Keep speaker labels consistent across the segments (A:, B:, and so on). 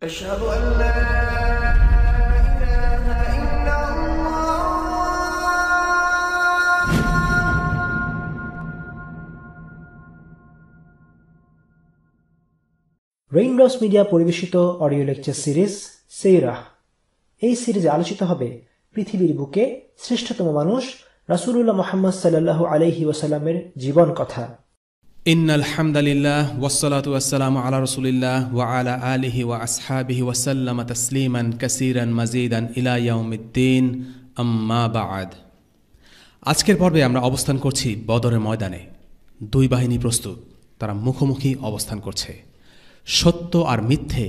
A: أشهد أن لا إله إلا الله
B: raindrops media পরিবেশিত audio lecture series সিরাহ। এই সিরিজে আলোচিত হবে পৃথিবীর বুকে শ্রেষ্ঠতম মানুষ রাসূলুল্লাহ মুহাম্মদ সাল্লাল্লাহু আলাইহি ওয়াসাল্লামের জীবন কথা।
C: ইন্নাল হামদালিল্লাহ ওয়াসসালাতু ওয়াসসালামু আলা রাসূলিল্লাহ ওয়া আলা আলিহি ওয়া আসহাবিহি ওয়া সাল্লামা তাসলিমান কাসীরান মাজিদান ইলা ইয়াউমিদ্দিন, আম্মা বা'দ। আজকের পর্বে আমরা অবস্থান করছি বদরের ময়দানে। দুই বাহিনী প্রস্তুত, তারা মুখোমুখি অবস্থান করছে। সত্য আর মিথ্যে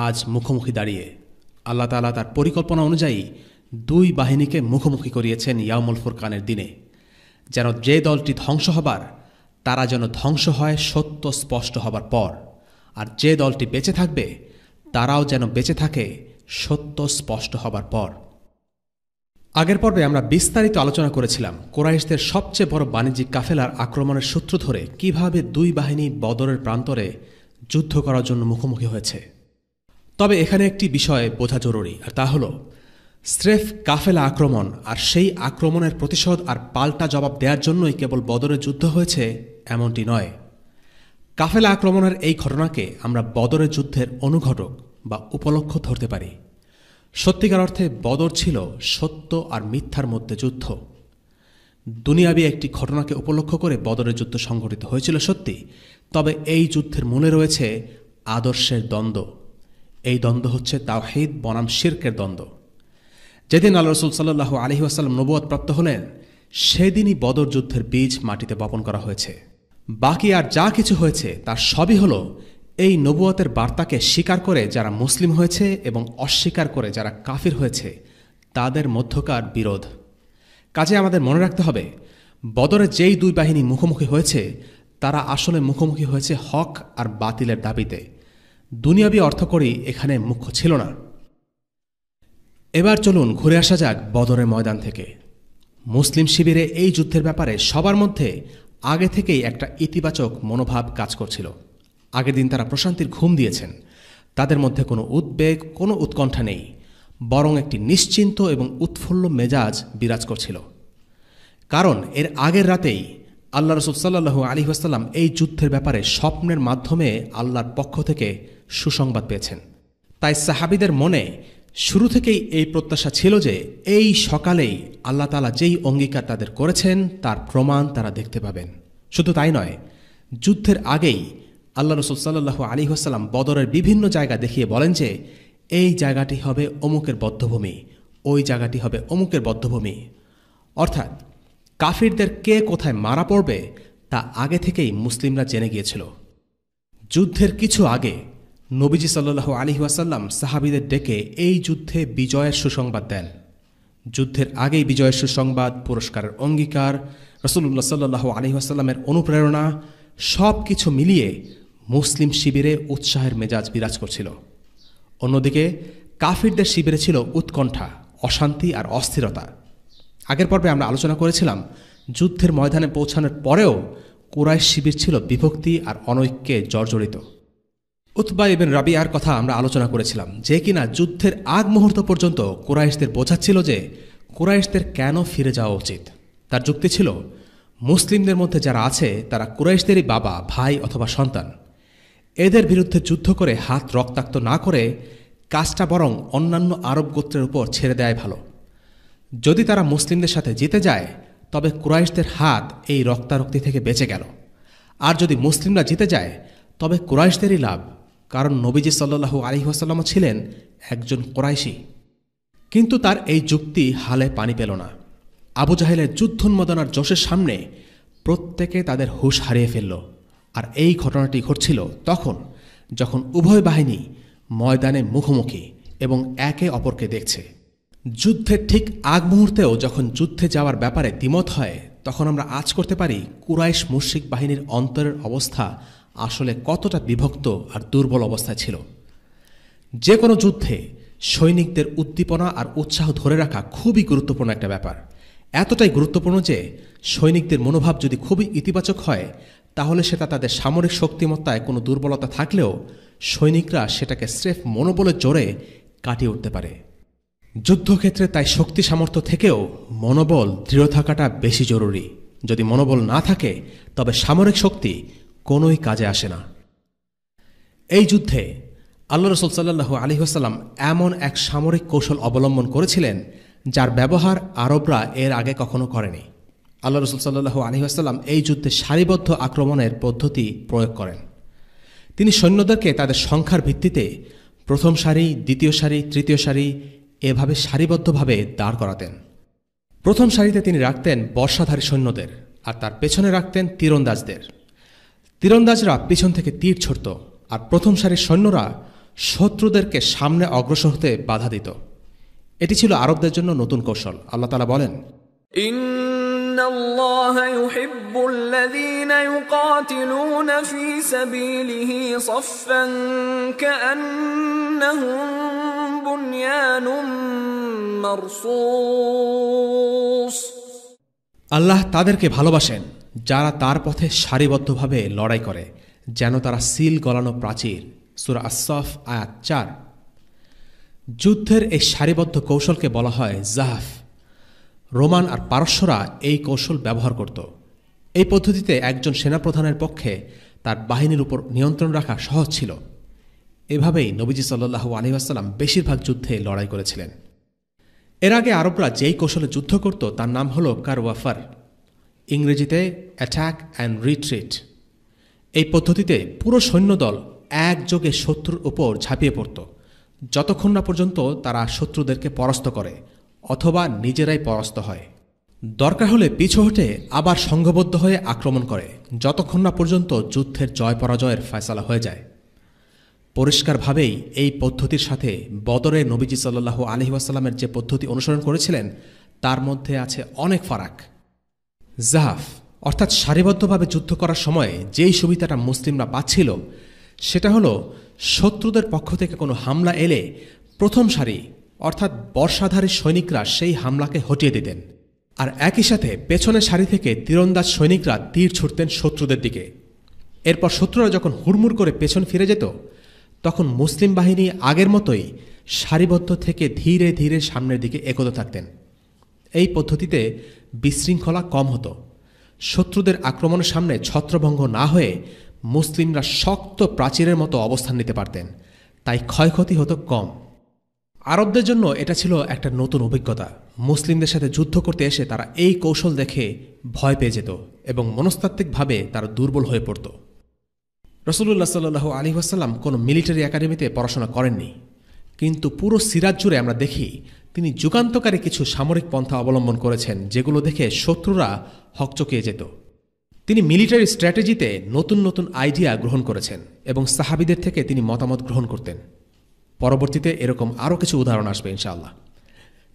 C: আজ মুখোমুখি দাঁড়িয়ে আল্লাহ তাআলা তার পরিকল্পনা অনুযায়ী দুই বাহিনীকে মুখোমুখি করিয়েছেন ইয়াউমুল ফুরকানের দিনে, যেন যে দলটি ধ্বংস হবার তারা যেন ধ্বংস হয় সত্য স্পষ্ট হবার পর, আর যে দলটি বেঁচে থাকবে তারাও যেন বেঁচে থাকে সত্য স্পষ্ট হবার পর। আগের পর্বে আমরা বিস্তারিত আলোচনা করেছিলাম কুরাইশদের সবচেয়ে বড় বাণিজ্যিক কাফেলার আক্রমণের সূত্র ধরে কিভাবে দুই বাহিনী বদরের প্রান্তরে যুদ্ধ করার জন্য মুখোমুখি হয়েছে। তবে এখানে একটি বিষয় বোঝা জরুরি, আর তা হল স্রেফ কাফেলা আক্রমণ আর সেই আক্রমণের প্রতিশোধ আর পাল্টা জবাব দেওয়ার জন্যই কেবল বদরের যুদ্ধ হয়েছে এমনটি নয়। কাফেলা আক্রমণের এই ঘটনাকে আমরা বদরের যুদ্ধের অনুঘটক বা উপলক্ষ ধরতে পারি। সত্যিকার অর্থে বদর ছিল সত্য আর মিথ্যার মধ্যে যুদ্ধ। দুনিয়াবি একটি ঘটনাকে উপলক্ষ করে বদরের যুদ্ধ সংঘটিত হয়েছিল সত্যি, তবে এই যুদ্ধের মূলে রয়েছে আদর্শের দ্বন্দ্ব। এই দ্বন্দ্ব হচ্ছে তাওহীদ বনাম শিরকের দ্বন্দ্ব। যেদিন আল্লাহ রাসূল সাল্লাল্লাহু আলাইহি ওয়াসাল্লাম নবুয়ত প্রাপ্ত হলেন, সেদিনই বদর যুদ্ধের বীজ মাটিতে বপন করা হয়েছে। বাকি আর যা কিছু হয়েছে তার সবই হল এই নবুয়তের বার্তাকে স্বীকার করে যারা মুসলিম হয়েছে এবং অস্বীকার করে যারা কাফির হয়েছে তাদের মধ্যকার বিরোধ। কাজে আমাদের মনে রাখতে হবে, বদরে যেই দুই বাহিনী মুখোমুখি হয়েছে তারা আসলে মুখোমুখি হয়েছে হক আর বাতিলের দাবিতে। দুনিয়াবি অর্থকড়ি এখানে মুখ্য ছিল না। এবার চলুন ঘুরে আসা যাক বদরের ময়দান থেকে। মুসলিম শিবিরে এই যুদ্ধের ব্যাপারে সবার মধ্যে আগে থেকেই একটা ইতিবাচক মনোভাব কাজ করছিল। আগের দিন তারা প্রশান্তির ঘুম দিয়েছেন। তাদের মধ্যে কোনো উদ্বেগ, কোনো উৎকণ্ঠা নেই, বরং একটি নিশ্চিন্ত এবং উৎফুল্ল মেজাজ বিরাজ করছিল। কারণ এর আগের রাতেই আল্লাহ রাসূল সাল্লাল্লাহু আলাইহি ওয়াসাল্লাম এই যুদ্ধের ব্যাপারে স্বপ্নের মাধ্যমে আল্লাহর পক্ষ থেকে সুসংবাদ পেয়েছেন। তাই সাহাবীদের মনে শুরু থেকেই এই প্রত্যাশা ছিল যে এই সকালেই আল্লাহ তাআলা যেই অঙ্গীকার তাদের করেছেন তার প্রমাণ তারা দেখতে পাবেন। শুধু তাই নয়, যুদ্ধের আগেই আল্লাহ রাসূল সাল্লাল্লাহু আলাইহি ওয়াসাল্লাম বদরের বিভিন্ন জায়গা দেখিয়ে বলেন যে এই জায়গাটি হবে অমুকের বধ্যভূমি, ওই জায়গাটি হবে অমুকের বধ্যভূমি। অর্থাৎ কাফিরদের কে কোথায় মারা পড়বে তা আগে থেকেই মুসলিমরা জেনে গিয়েছিল। যুদ্ধের কিছু আগে নবীজি সাল্লাল্লাহু আলাইহি ওয়াসাল্লাম সাহাবীদের ডেকে এই যুদ্ধে বিজয়ের সুসংবাদ দেন। যুদ্ধের আগেই বিজয়ের সুসংবাদ, পুরস্কারের অঙ্গীকার, রাসূলুল্লাহ সাল্লাল্লাহু আলাইহি ওয়াসাল্লামের অনুপ্রেরণা সব কিছু মিলিয়ে মুসলিম শিবিরে উৎসাহের মেজাজ বিরাজ করছিল। অন্যদিকে কাফিরদের শিবিরে ছিল উৎকণ্ঠা, অশান্তি আর অস্থিরতা। আগের পর্বে আমরা আলোচনা করেছিলাম যুদ্ধের ময়দানে পৌঁছানোর পরেও কুরাইশ শিবির ছিল বিভক্তি আর অনৈক্যে জর্জরিত। উতবা ইবনে রাবিয়ার কথা আমরা আলোচনা করেছিলাম, যে কিনা যুদ্ধের আগ মুহূর্ত পর্যন্ত কুরাইশদের বোঝাচ্ছিল যে কুরাইশদের কেন ফিরে যাওয়া উচিত। তার যুক্তি ছিল, মুসলিমদের মধ্যে যারা আছে তারা কুরাইশদেরই বাবা, ভাই অথবা সন্তান। এদের বিরুদ্ধে যুদ্ধ করে হাত রক্তাক্ত না করে কাজটা বরং অন্যান্য আরব গোত্রের উপর ছেড়ে দেয় ভালো। যদি তারা মুসলিমদের সাথে জিতে যায় তবে কুরাইশদের হাত এই রক্তারক্তি থেকে বেঁচে গেল, আর যদি মুসলিমরা জিতে যায় তবে কুরাইশদেরই লাভ, কারণ নবীজি সাল্লাল্লাহু আলাইহি ওয়াসাল্লাম ছিলেন একজন কুরাইশি। কিন্তু তার এই যুক্তি হালে পানি পেল না। আবু জাহেলের যুদ্ধোন্মাদনার জোশের সামনে প্রত্যেকে তাদের হুঁশ হারিয়ে ফেলল। আর এই ঘটনাটি ঘটছিল তখন যখন উভয় বাহিনী ময়দানে মুখোমুখি এবং একে অপরকে দেখছে। যুদ্ধের ঠিক আগ মুহূর্তেও যখন যুদ্ধে যাওয়ার ব্যাপারে দ্বিমত হয়, তখন আমরা আঁচ করতে পারি কুরাইশ মুশরিক বাহিনীর অন্তরের অবস্থা আসলে কতটা বিভক্ত আর দুর্বল অবস্থায় ছিল। যে কোনো যুদ্ধে সৈনিকদের উদ্দীপনা আর উৎসাহ ধরে রাখা খুবই গুরুত্বপূর্ণ একটা ব্যাপার। এতটাই গুরুত্বপূর্ণ যে সৈনিকদের মনোভাব যদি খুবই ইতিবাচক হয় তাহলে সেটা তাদের সামরিক শক্তিমত্তায় কোনো দুর্বলতা থাকলেও সৈনিকরা সেটাকে স্রেফ মনোবলের জোরে কাটিয়ে উঠতে পারে। যুদ্ধক্ষেত্রে তাই শক্তি সামর্থ্য থেকেও মনোবল দৃঢ় থাকাটা বেশি জরুরি। যদি মনোবল না থাকে তবে সামরিক শক্তি কোনোই কাজে আসে না। এই যুদ্ধে আল্লাহ রাসূল সাল্লাল্লাহু আলাইহি ওয়াসাল্লাম এমন এক সামরিক কৌশল অবলম্বন করেছিলেন যার ব্যবহার আরবরা এর আগে কখনো করেনি। আল্লাহ রাসূল সাল্লাল্লাহু আলাইহি ওয়াসাল্লাম এই যুদ্ধে সারিবদ্ধ আক্রমণের পদ্ধতি প্রয়োগ করেন। তিনি সৈন্যদেরকে তাদের সংখ্যার ভিত্তিতে প্রথম সারি, দ্বিতীয় সারি, তৃতীয় সারি এভাবে সারিবদ্ধভাবে দাঁড় করাতেন। প্রথম সারিতে তিনি রাখতেন বর্শাধারী সৈন্যদের, আর তার পেছনে রাখতেন তীরন্দাজদের। তীরন্দাজরা পিছন থেকে তীর ছুড়ত, আর প্রথম সারির সৈন্যরা শত্রুদেরকে সামনে অগ্রসর হতে বাধা দিত। এটি ছিল আরবদের জন্য নতুন কৌশল। আল্লাহ তাআলা বলেন,
D: ইন্নাল্লাহা ইউহিব্বুল্লাযীনা ইউকাতিলুনা ফী সাবীলিহি সাফফান কাআন্নাহুম বুনয়ানুম মারসুস।
C: আল্লাহ তাদেরকে ভালোবাসেন যারা তার পথে সারিবদ্ধভাবে লড়াই করে, যেন তারা সিল গলানো প্রাচীর। সূরা আস-সাফ আয়াত 4। যুদ্ধের এই সারিবদ্ধ কৌশলকে বলা হয় জাহফ। রোমান আর পারস্যরা এই কৌশল ব্যবহার করত। এই পদ্ধতিতে একজন সেনাপ্রধানের পক্ষে তার বাহিনীর উপর নিয়ন্ত্রণ রাখা সহজ ছিল। এভাবেই নবীজি সাল্লাল্লাহু আলাইহি ওয়াসাল্লাম বেশিরভাগ যুদ্ধে লড়াই করেছিলেন। এর আগে আরবরা যেই কৌশলে যুদ্ধ করত তার নাম হল কারওয়াফার, ইংরেজিতে অ্যাটাক অ্যান্ড রিট্রিট। এই পদ্ধতিতে পুরো সৈন্যদল একযোগে শত্রুর উপর ঝাঁপিয়ে পড়ত, যতক্ষণ না পর্যন্ত তারা শত্রুদেরকে পরাস্ত করে অথবা নিজেরাই পরাস্ত হয়। দরকার হলে পিছু হটে আবার সংঘবদ্ধ হয়ে আক্রমণ করে, যতক্ষণ না পর্যন্ত যুদ্ধের জয় পরাজয়ের ফয়সালা হয়ে যায়। পরিষ্কারভাবেই এই পদ্ধতির সাথে বদরে নবীজি সাল্লাল্লাহু আলাইহি ওয়াসাল্লামের যে পদ্ধতি অনুসরণ করেছিলেন তার মধ্যে আছে অনেক ফারাক। জাহফ অর্থাৎ সারিবদ্ধভাবে যুদ্ধ করার সময় যেই সুবিধাটা মুসলিমরা পাচ্ছিল সেটা হলো শত্রুদের পক্ষ থেকে কোনো হামলা এলে প্রথম সারি অর্থাৎ বর্শাধারী সৈনিকরা সেই হামলাকে হটিয়ে দিতেন, আর একই সাথে পেছনের সারি থেকে তীরন্দাজ সৈনিকরা তীর ছুড়তেন শত্রুদের দিকে। এরপর শত্রুরা যখন হুড়মুড় করে পেছন ফিরে যেত তখন মুসলিম বাহিনী আগের মতোই সারিবদ্ধ থেকে ধীরে ধীরে সামনের দিকে এগোতে থাকতেন। এই পদ্ধতিতে বিশৃঙ্খলা কম হতো। শত্রুদের আক্রমণের সামনে ছত্রভঙ্গ না হয়ে মুসলিমরা শক্ত প্রাচীরের মতো অবস্থান নিতে পারতেন, তাই ক্ষয়ক্ষতি হতো কম। আরবদের জন্য এটা ছিল একটা নতুন অভিজ্ঞতা। মুসলিমদের সাথে যুদ্ধ করতে এসে তারা এই কৌশল দেখে ভয় পেয়ে যেত এবং মনস্তাত্ত্বিকভাবে তারা দুর্বল হয়ে পড়ত। রাসূলুল্লাহ সাল্লাল্লাহু আলাইহি ওয়াসাল্লাম কোনো মিলিটারি একাডেমিতে পড়াশোনা করেননি, কিন্তু পুরো সিরাত জুড়ে আমরা দেখি তিনি যুগান্তকারী কিছু সামরিক পন্থা অবলম্বন করেছেন, যেগুলো দেখে শত্রুরা হকচকিয়ে যেত। তিনি মিলিটারি স্ট্র্যাটেজিতে নতুন নতুন আইডিয়া গ্রহণ করেছেন এবং সাহাবীদের থেকে তিনি মতামত গ্রহণ করতেন। পরবর্তীতে এরকম আরও কিছু উদাহরণ আসবে ইনশাআল্লাহ।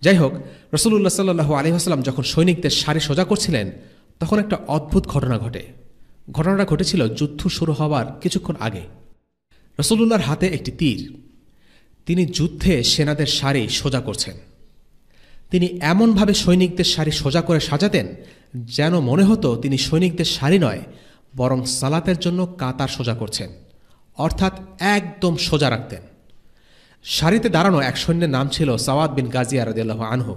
C: যাই হোক, রাসূলুল্লাহ সাল্লাল্লাহু আলাইহি ওয়াসাল্লাম যখন সৈনিকদের সারি সোজা করছিলেন তখন একটা অদ্ভুত ঘটনা ঘটে। ঘটনাটা ঘটেছিল যুদ্ধ শুরু হওয়ার কিছুক্ষণ আগে। রাসূলুল্লাহর হাতে একটি তীর। তিনি যুদ্ধে সেনাদের সারি সোজা করছেন। তিনি এমনভাবে সৈনিকদের সারি সোজা করে সাজাতেন যেন মনে হতো তিনি সৈনিকদের সারি নয় বরং সালাতের জন্য কাতার সোজা করছেন, অর্থাৎ একদম সোজা রাখতেন। সারিতে দাঁড়ানো এক সৈন্যের নাম ছিল সাওয়াদ বিন গাজিয়া রাদিয়াল্লাহু আনহু।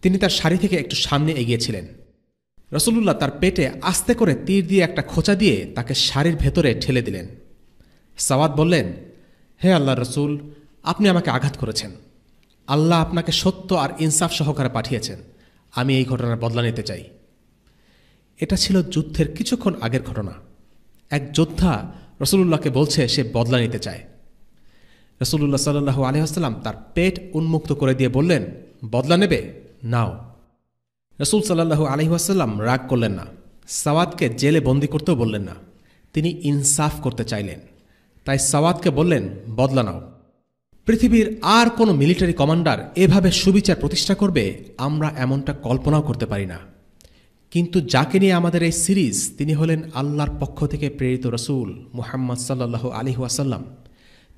C: তিনি তার সারি থেকে একটু সামনে এগিয়েছিলেন। রাসূলুল্লাহ তার পেটে আস্তে করে তীর দিয়ে একটা খোঁচা দিয়ে তাকে সারির ভেতরে ঠেলে দিলেন। সাওয়াদ বললেন, হে আল্লাহর রাসূল, আপনি আমাকে আঘাত করেছেন। আল্লাহ আপনাকে সত্য আর ইনসাফ সহকারে পাঠিয়েছেন। আমি এই ঘটনার বদলা নিতে চাই। এটা ছিল যুদ্ধের কিছুক্ষণ আগের ঘটনা। এক যোদ্ধা রাসূলুল্লাহকে বলছে সে বদলা নিতে চায়। রাসূলুল্লাহ সাল্লাল্লাহু আলাইহি ওয়াসাল্লাম তার পেট উন্মুক্ত করে দিয়ে বললেন, বদলা নেবে? নাও। রাসূল সাল্লাল্লাহু আলাইহি ওয়াসাল্লাম রাগ করলেন না, সাওয়াদকে জেলে বন্দী করতেও বললেন না। তিনি ইনসাফ করতে চাইলেন, তাই সাওয়াদকে বললেন, বদলা নাও। পৃথিবীর আর কোনো মিলিটারি কমান্ডার এভাবে সুবিচার প্রতিষ্ঠা করবে আমরা এমনটা কল্পনাও করতে পারি না। কিন্তু যাকে নিয়ে আমাদের এই সিরিজ, তিনি হলেন আল্লাহর পক্ষ থেকে প্রেরিত রাসূল মুহাম্মদ সাল্লাল্লাহু আলাইহি ওয়াসাল্লাম।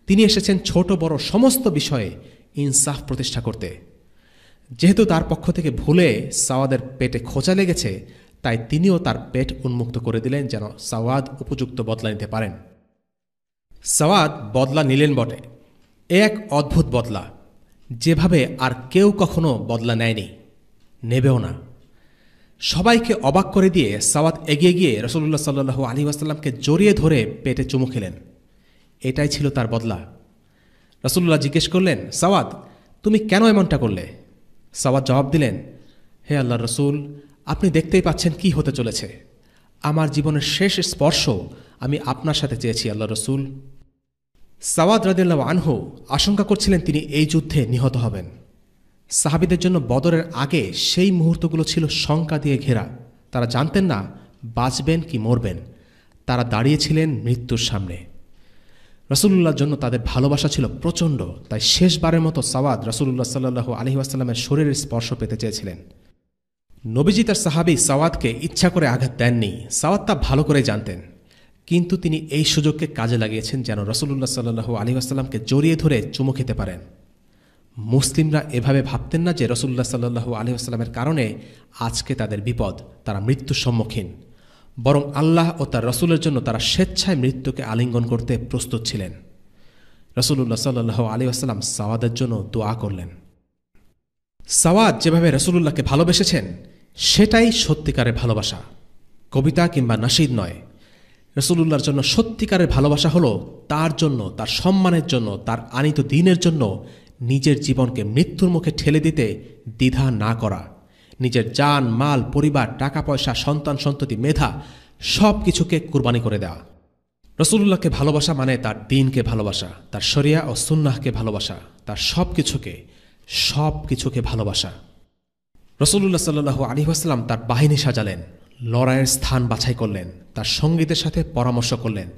C: তিনি এসেছেন ছোট বড় সমস্ত বিষয়ে ইনসাফ প্রতিষ্ঠা করতে। যেহেতু তার পক্ষ থেকে ভুলে সাওয়াদের পেটে খোঁচা লেগেছে, তাই তিনিও তার পেট উন্মুক্ত করে দিলেন যেন সাওয়াদ উপযুক্ত বদলা নিতে পারেন। সাওয়াদ বদলা নিলেন বটে, এ এক অদ্ভুত বদলা, যেভাবে আর কেউ কখনো বদলা নেয়নি, নেবেও না। সবাইকে অবাক করে দিয়ে সাওয়াদ এগিয়ে গিয়ে রাসূলুল্লাহ সাল্লাল্লাহু আলাইহি ওয়াসাল্লামকে জড়িয়ে ধরে পেটে চুমু খেলেন। এটাই ছিল তার বদলা। রাসূলুল্লাহ জিজ্ঞেস করলেন, সাওয়াদ, তুমি কেন এমনটা করলে? সাওয়াদ জবাব দিলেন, হে আল্লাহর রাসূল, আপনি দেখতেই পাচ্ছেন কি হতে চলেছে। আমার জীবনের শেষ স্পর্শ আমি আপনার সাথে চেয়েছি আল্লাহর রাসূল। সাওয়াদ রাদিয়াল্লাহু আনহু আশঙ্কা করছিলেন তিনি এই যুদ্ধে নিহত হবেন। সাহাবীদের জন্য বদরের আগে সেই মুহূর্তগুলো ছিল শঙ্কা দিয়ে ঘেরা। তারা জানতেন না বাঁচবেন কি মরবেন। তারা দাঁড়িয়েছিলেন মৃত্যুর সামনে। রাসূলুল্লাহর জন্য তাদের ভালোবাসা ছিল প্রচণ্ড, তাই শেষবারের মতো সাওয়াদ রাসূলুল্লাহ সাল্লাল্লাহু আলাইহি ওয়াসাল্লামের শরীরের স্পর্শ পেতে চেয়েছিলেন। নবীজি তার সাহাবী সাওয়াদকে ইচ্ছা করে আঘাত দেননি, সাওয়াদ তা ভালো করে জানতেন। কিন্তু তিনি এই সুযোগকে কাজে লাগিয়েছেন যেন রাসূলুল্লাহ সাল্লাল্লাহু আলাইহি ওয়াসাল্লামকে জড়িয়ে ধরে চুমু খেতে পারেন। মুসলিমরা এভাবে ভাবতেন না যে রাসূলুল্লাহ সাল্লাল্লাহু আলাইহি ওয়াসাল্লামের কারণে আজকে তাদের বিপদ, তারা মৃত্যুর সম্মুখীন। বরং আল্লাহ ও তার রাসূলের জন্য তারা স্বেচ্ছায় মৃত্যুকে আলিঙ্গন করতে প্রস্তুত ছিলেন। রাসূলুল্লাহ সাল্লাল্লাহু আলাইহি ওয়াসাল্লাম সাওয়াদের জন্য দোয়া করলেন। সাওয়াদ যেভাবে রাসূলুল্লাহকে ভালোবেসেছেন সেটাই সত্যিকারের ভালোবাসা, কবিতা কিংবা নাশিদ নয়। রাসূলুল্লাহর জন্য সত্যিকারের ভালোবাসা হলো তার জন্য, তার সম্মানের জন্য, তার আনিত দ্বীনের জন্য নিজের জীবনকে মৃত্যুর মুখে ঠেলে দিতে দ্বিধা না করা, নিজের জান, মাল, পরিবার, টাকা পয়সা, সন্তান সন্ততি, মেধা সব কিছুকে কুরবানি করে দেওয়া। রাসূলুল্লাহকে ভালোবাসা মানে তার দ্বীনকে ভালোবাসা, তার শরিয়া ও সুন্নাহকে ভালোবাসা, তার সব কিছুকে ভালোবাসা। রাসূলুল্লাহ সাল্লাল্লাহু আলাইহি ওয়াসাল্লাম তার বাহিনী সাজালেন, লড়াইয়ের স্থান বাছাই করলেন, তার সঙ্গীদের সাথে পরামর্শ করলেন,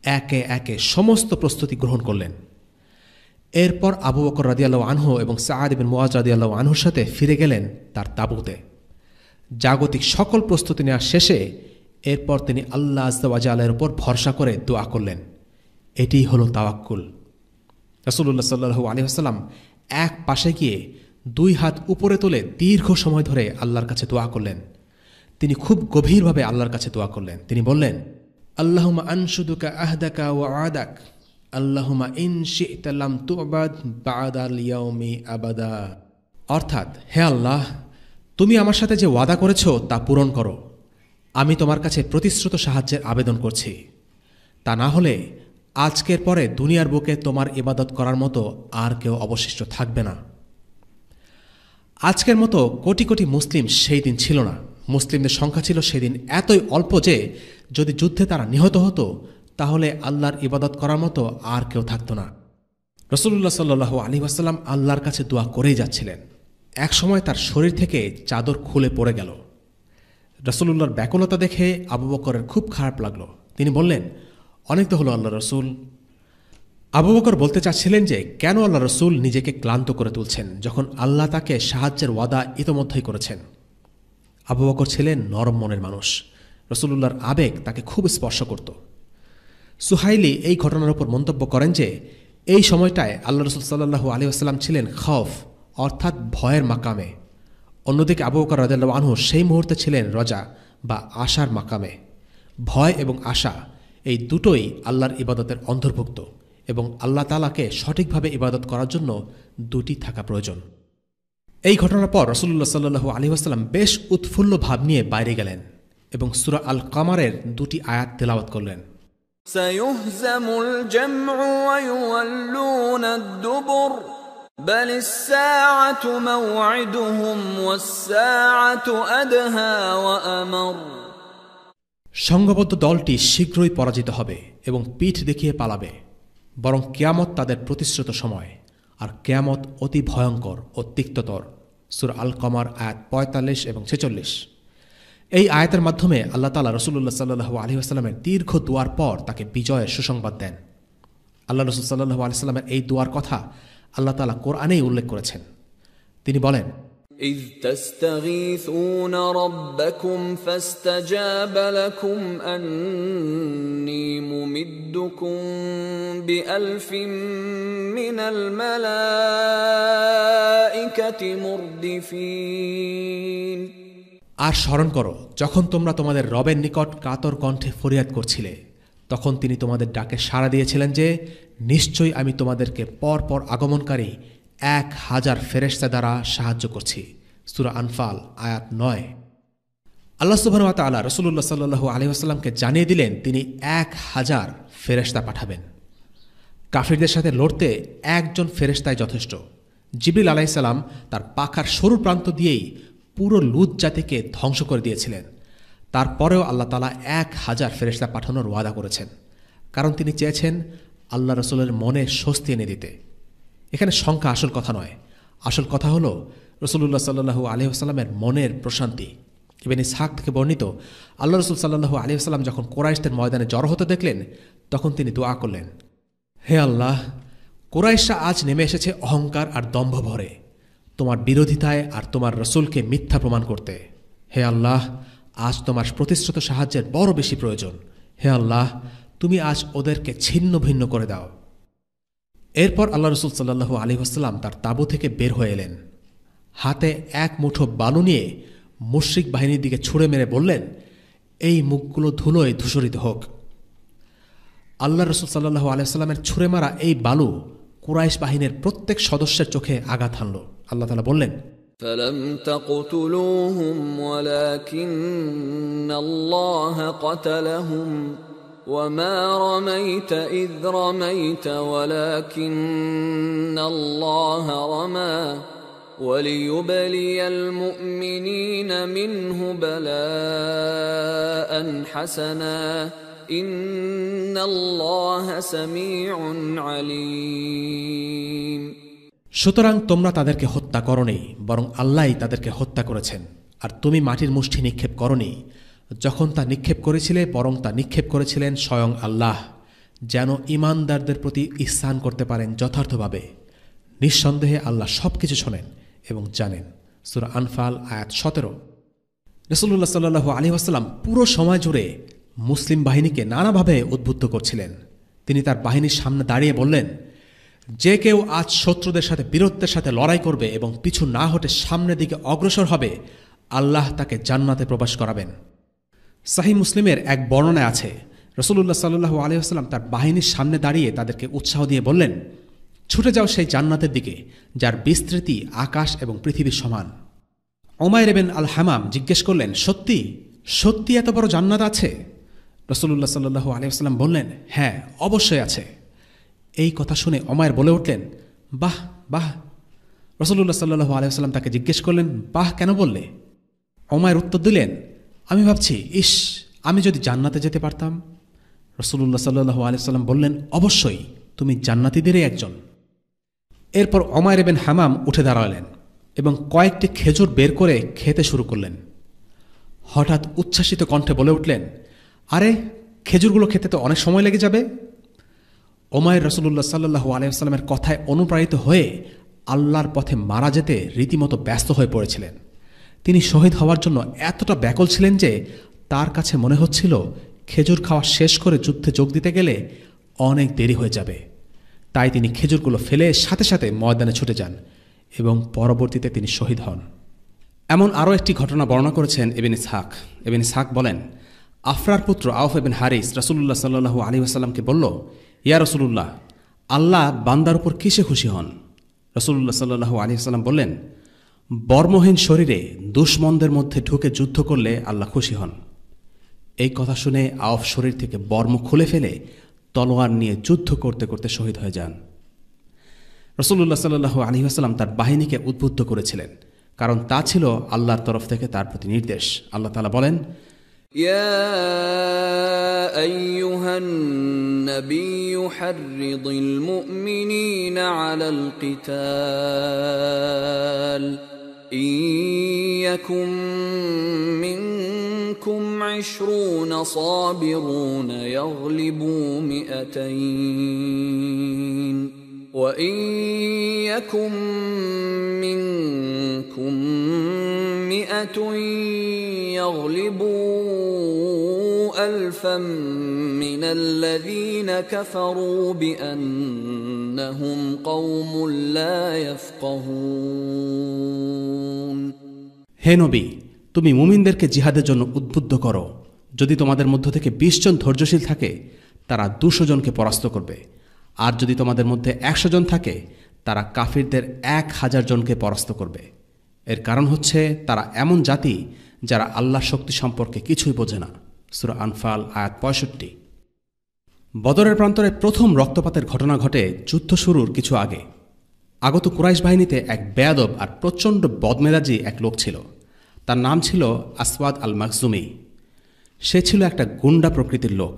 C: একে একে সমস্ত প্রস্তুতি গ্রহণ করলেন। এরপর আবু বকর রাদিয়াল্লাহু আনহু এবং সাআদ ইবনে মুআয রাদিয়াল্লাহু আনহুর সাথে ফিরে গেলেন তার তাঁবুতে। জাগতিক সকল প্রস্তুতি নেওয়া শেষে এরপর তিনি আল্লাহ আযজা ওয়া জাল্লার উপর ভরসা করে দোয়া করলেন। এটিই হলো তাওয়াক্কুল। রাসূলুল্লাহ সাল্লাল্লাহু আলাইহি ওয়াসাল্লাম এক পাশে গিয়ে দুই হাত উপরে তুলে দীর্ঘ সময় ধরে আল্লাহর কাছে দোয়া করলেন। তিনি খুব গভীরভাবে আল্লাহর কাছে দোয়া করলেন। তিনি বললেন, আল্লাহুম্মা আনশুদুকা আহদাকা ওয়া আদাক, আল্লাহুম্মা ইন শি'তা লাম তু'বাদ বা'দাল ইয়াউমি আবাদা। অর্থাৎ, হে আল্লাহ, তুমি আমার সাথে যে ওয়াদা করেছ তা পূরণ করো। আমি তোমার কাছে প্রতিশ্রুত সাহায্যের আবেদন করছি। তা না হলে আজকের পরে দুনিয়ার বুকে তোমার ইবাদত করার মতো আর কেউ অবশিষ্ট থাকবে না। আজকের মতো কোটি কোটি মুসলিম সেই দিন ছিল না। মুসলিমদের সংখ্যা ছিল সেদিন এতই অল্প যে যদি যুদ্ধে তারা নিহত হতো তাহলে আল্লাহর ইবাদত করার মতো আর কেউ থাকত না। রাসূলুল্লাহ সাল্লাল্লাহু আলাইহি ওয়াসাল্লাম আল্লাহর কাছে দোয়া করেই যাচ্ছিলেন। এক সময় তার শরীর থেকে চাদর খুলে পড়ে গেল। রাসূলুল্লাহর ব্যাকুলতা দেখে আবু বকরের খুব খারাপ লাগলো। তিনি বললেন, অনেক তো হলো আল্লাহ রাসূল। আবু বকর বলতে চাচ্ছিলেন যে কেন আল্লাহ রাসূল নিজেকে ক্লান্ত করে তুলছেন যখন আল্লাহ তাকে সাহায্যের ওয়াদা ইতোমধ্যেই করেছেন। আবু বকর ছিলেন নরম মনের মানুষ। রাসূলুল্লাহর আবেগ তাকে খুব স্পর্শ করত। সুহাইলি এই ঘটনার উপর মন্তব্য করেন যে এই সময়টায় আল্লাহ রাসূল সাল্লাল্লাহু আলাইহি ওয়াসাল্লাম ছিলেন খৌফ অর্থাৎ ভয়ের মাকামে। অন্যদিকে আবু বকর রাদিয়াল্লাহু আনহু সেই মুহূর্তে ছিলেন রজা বা আশার মাকামে। ভয় এবং আশা এই দুটোই আল্লাহর ইবাদতের অন্তর্ভুক্ত এবং আল্লাহ তাআলাকে সঠিকভাবে ইবাদত করার জন্য দুটি থাকা প্রয়োজন। এই ঘটনার পর রাসূলুল্লাহ সাল্লাল্লাহু আলাইহি ওয়াসাল্লাম বেশ উৎফুল্ল ভাব নিয়ে বাইরে গেলেন এবং সূরা আল কামারের দুটি আয়াত তেলাওয়াত করলেন।
D: সায়ুহজামুল জামউ ওয়া ইউওয়াল্লুনা আদ-দুবুর বাল আস-সাআতু মাও'ইদুহুম ওয়াস-সাআতু আদহা ওয়া আমর।
C: সংঘবদ্ধ দলটি শীঘ্রই পরাজিত হবে এবং পিঠ দেখিয়ে পালাবে, বরং কিয়ামত তাদের প্রতিশ্রুত সময়, আর কিয়ামত অতি ভয়ঙ্কর ও তিক্ততর। সূরা আল কমার আয়াত ৪৫ এবং ৪৬। এই আয়াতের মাধ্যমে আল্লাহ তাআলা রাসূলুল্লাহ সাল্লাল্লাহু আলাইহি ওয়াসাল্লামের দীর্ঘ দোয়ার পর তাকে বিজয়ের সুসংবাদ দেন। আল্লাহ রাসূল সাল্লাল্লাহু আলাইহি ওয়াসাল্লামের এই দোয়ার কথা আল্লাহ তাআলা কোরআনেই উল্লেখ করেছেন। তিনি বলেন,
D: إذ تستغيثون ربكم فاستجاب لكم أني ممدكم بألف من الملائكة مردفين।
C: আর স্মরণ করো যখন তোমরা তোমাদের রবের নিকট কাতর কণ্ঠে ফরিয়াদ করছিলে, তখন তিনি তোমাদের ডাকে সাড়া দিয়েছিলেন যে নিশ্চয়ই আমি তোমাদেরকে পরপর আগমনকারী 1000 ফেরেশতা দ্বারা সাহায্য করছি। সূরা আনফাল আয়াত 9। আল্লাহ সুবহানাহু ওয়া তাআলা রাসূলুল্লাহ সাল্লাল্লাহু আলাইহি ওয়াসাল্লামকে জানিয়ে দিলেন তিনি 1000 ফেরেশতা পাঠাবেন। কাফিরদের সাথে লড়তে একজন ফেরেশতাই যথেষ্ট। জিবরিল আলাইহিস সালাম তার পাখার সরু প্রান্ত দিয়েই পুরো লূত জাতিকে ধ্বংস করে দিয়েছিলেন। তারপরেও আল্লাহ তাআলা 1000 ফেরেশতা পাঠানোর ওয়াদা করেছেন, কারণ তিনি চেয়েছেন আল্লাহ রাসূলের মনে স্বস্তি এনে দিতে। এখানে সংখ্যা আসল কথা নয়, আসল কথা হলো রাসূলুল্লাহ সাল্লাল্লাহু আলাইহি ওয়াসাল্লামের মনের প্রশান্তি। ইবনে ইসহাক থেকে বর্ণিত, আল্লাহ রাসূল সাল্লাল্লাহু আলাইহি ওয়াসাল্লাম যখন কুরাইশদের ময়দানে জড়ো হতে দেখলেন, তখন তিনি দোয়া করলেন, হে আল্লাহ, কুরাইশরা আজ নেমে এসেছে অহংকার আর দম্ভ ভরে তোমার বিরোধিতায় আর তোমার রাসূলকে মিথ্যা প্রমাণ করতে। হে আল্লাহ, আজ তোমার প্রতিশ্রুত সাহায্যের বড় বেশি প্রয়োজন। হে আল্লাহ, তুমি আজ ওদেরকে ছিন্ন ভিন্ন করে দাও। এরপর আল্লাহ রাসূল সাল্লাল্লাহু আলাইহি ওয়াসাল্লাম তার তাঁবু থেকে বের হয়ে এলেন। হাতে এক মুঠো বালু নিয়ে মুশরিক বাহিনীর দিকে ছুঁড়ে মেরে বললেন, এই মুখগুলো ধুলোয় ধূসরিত হোক। আল্লাহ রাসূল সাল্লাল্লাহু আলাইহি ওয়াসাল্লামের ছুঁড়ে মারা এই বালু কুরাইশ বাহিনীর প্রত্যেক সদস্যের চোখে আঘাত হানল। আল্লাহ তাআলা বললেন,
D: فلم تقتلوهم ولكن الله قتلهم وما رميت إذ رميت ولكن الله رمى وليبلي المؤمنين منه بلاء حسنا إن الله سميع عليم।
C: সুতরাং তোমরা তাদেরকে হত্যা করনি, বরং আল্লাহই তাদেরকে হত্যা করেছেন। আর তুমি মাটির মুষ্টি নিক্ষেপ করনি যখন তা নিক্ষেপ করেছিলে, বরং তা নিক্ষেপ করেছিলেন স্বয়ং আল্লাহ, যেন ঈমানদারদের প্রতি ইহসান করতে পারেন যথার্থভাবে। নিঃসন্দেহে আল্লাহ সবকিছু শোনেন এবং জানেন। সূরা আনফাল আয়াত 17। রাসূলুল্লাহ সাল্লাল্লাহু আলাইহি ওয়াসাল্লাম পুরো সময় জুড়ে মুসলিম বাহিনীকে নানাভাবে উদ্বুদ্ধ করছিলেন। তিনি তার বাহিনীর সামনে দাঁড়িয়ে বললেন, যে কেউ আজ শত্রুদের সাথে বীরত্বের সাথে লড়াই করবে এবং পিছু না হটে সামনের দিকে অগ্রসর হবে, আল্লাহ তাকে জান্নাতে প্রবেশ করাবেন। সহিহ মুসলিমের এক বর্ণনায় আছে, রাসূলুল্লাহ সাল্লাল্লাহু আলাইহি ওয়াসাল্লাম তার বাহিনীর সামনে দাঁড়িয়ে তাদেরকে উৎসাহ দিয়ে বললেন, ছুটে যাও সেই জান্নাতের দিকে যার বিস্তৃতি আকাশ এবং পৃথিবীর সমান। উমাইর ইবনে আল হামাম জিজ্ঞেস করলেন, সত্যি সত্যি এত বড় জান্নাত আছে? রাসূলুল্লাহ সাল্লাল্লাহু আলাইহি ওয়াসাল্লাম বললেন, হ্যাঁ, অবশ্যই আছে। এই কথা শুনে উমাইর বলে উঠলেন, বাহ বাহ। রাসূলুল্লাহ সাল্লাল্লাহু আলাইহি ওয়াসাল্লাম তাকে জিজ্ঞেস করলেন, বাহ কেন বললে? উমাইর উত্তর দিলেন, আমি ভাবছি, ইস, আমি যদি জান্নাতে যেতে পারতাম। রাসূলুল্লাহ সাল্লাল্লাহু আলাইহি ওয়াসাল্লাম বললেন, অবশ্যই, তুমি জান্নাতীদেরই একজন। এরপর উমাইর ইবনে হামাম উঠে দাঁড়ালেন এবং কয়েকটি খেজুর বের করে খেতে শুরু করলেন। হঠাৎ উচ্ছ্বাসিত কণ্ঠে বলে উঠলেন, আরে, খেজুরগুলো খেতে তো অনেক সময় লেগে যাবে। উমাইর রাসূলুল্লাহ সাল্লাল্লাহু আলাইহি ওয়াসাল্লামের কথায় অনুপ্রাণিত হয়ে আল্লাহর পথে মারা যেতে রীতিমতো ব্যস্ত হয়ে পড়েছিলেন। তিনি শহীদ হওয়ার জন্য এতটা ব্যাকুল ছিলেন যে তার কাছে মনে হচ্ছিল খেজুর খাওয়া শেষ করে যুদ্ধে যোগ দিতে গেলে অনেক দেরি হয়ে যাবে। তাই তিনি খেজুরগুলো ফেলে সাথে সাথে ময়দানে ছুটে যান এবং পরবর্তীতে তিনি শহীদ হন। এমন আরও একটি ঘটনা বর্ণনা করেছেন ইবনে ইসহাক। ইবনে ইসহাক বলেন, আফরার পুত্র আউফ ইবনে হারিস রাসূলুল্লাহ সাল্লাল্লাহু আলাইহি ওয়াসাল্লামকে বলল, ইয়া রাসূলুল্লাহ, আল্লাহ বান্দার উপর কিসে খুশি হন? রাসূলুল্লাহ সাল্লাল্লাহু আলাইহি ওয়াসাল্লাম বললেন, বর্মহীন শরীরে দুশমনদের মধ্যে ঢুকে যুদ্ধ করলে আল্লাহ খুশি হন। এই কথা শুনে আউফ শরীর থেকে বর্ম খুলে ফেলে তলোয়ার নিয়ে যুদ্ধ করতে করতে শহীদ হয়ে যান। রাসূলুল্লাহ সাল্লাল্লাহু আলাইহি ওয়াসাল্লাম তার বাহিনীকে উদ্বুদ্ধ করেছিলেন, কারণ তা ছিল আল্লাহর তরফ থেকে তার প্রতি নির্দেশ। আল্লাহ তাআলা বলেন,
D: يا أيها النبي حرض المؤمنين على القتال إن يكن منكم 20 صابرون يغلبوا 200 وإن يكن منكم 100 يغلبوا 1000 من الذين كفروا بأنهم قوم لا يفقهون।
C: হে নবী, তুমি মুমিনদেরকে জিহাদের জন্য উদ্বুদ্ধ করো। যদি তোমাদের মধ্য থেকে 20 জন ধৈর্যশীল থাকে, তারা 200 জনকে পরাস্ত করবে, আর যদি তোমাদের মধ্যে 100 জন থাকে তারা কাফিরদের 1000 জনকে পরাস্ত করবে। এর কারণ হচ্ছে তারা এমন জাতি যারা আল্লাহর শক্তি সম্পর্কে কিছুই বোঝে না। সূরা আনফাল আয়াত 65। বদরের প্রান্তরে প্রথম রক্তপাতের ঘটনা ঘটে যুদ্ধ শুরুর কিছু আগে। আগত কুরাইশ বাহিনীতে এক বেয়াদব আর প্রচণ্ড বদমেজাজি এক লোক ছিল। তার নাম ছিল আসওয়াদ আল মাখজুমি। সে ছিল একটা গুন্ডা প্রকৃতির লোক।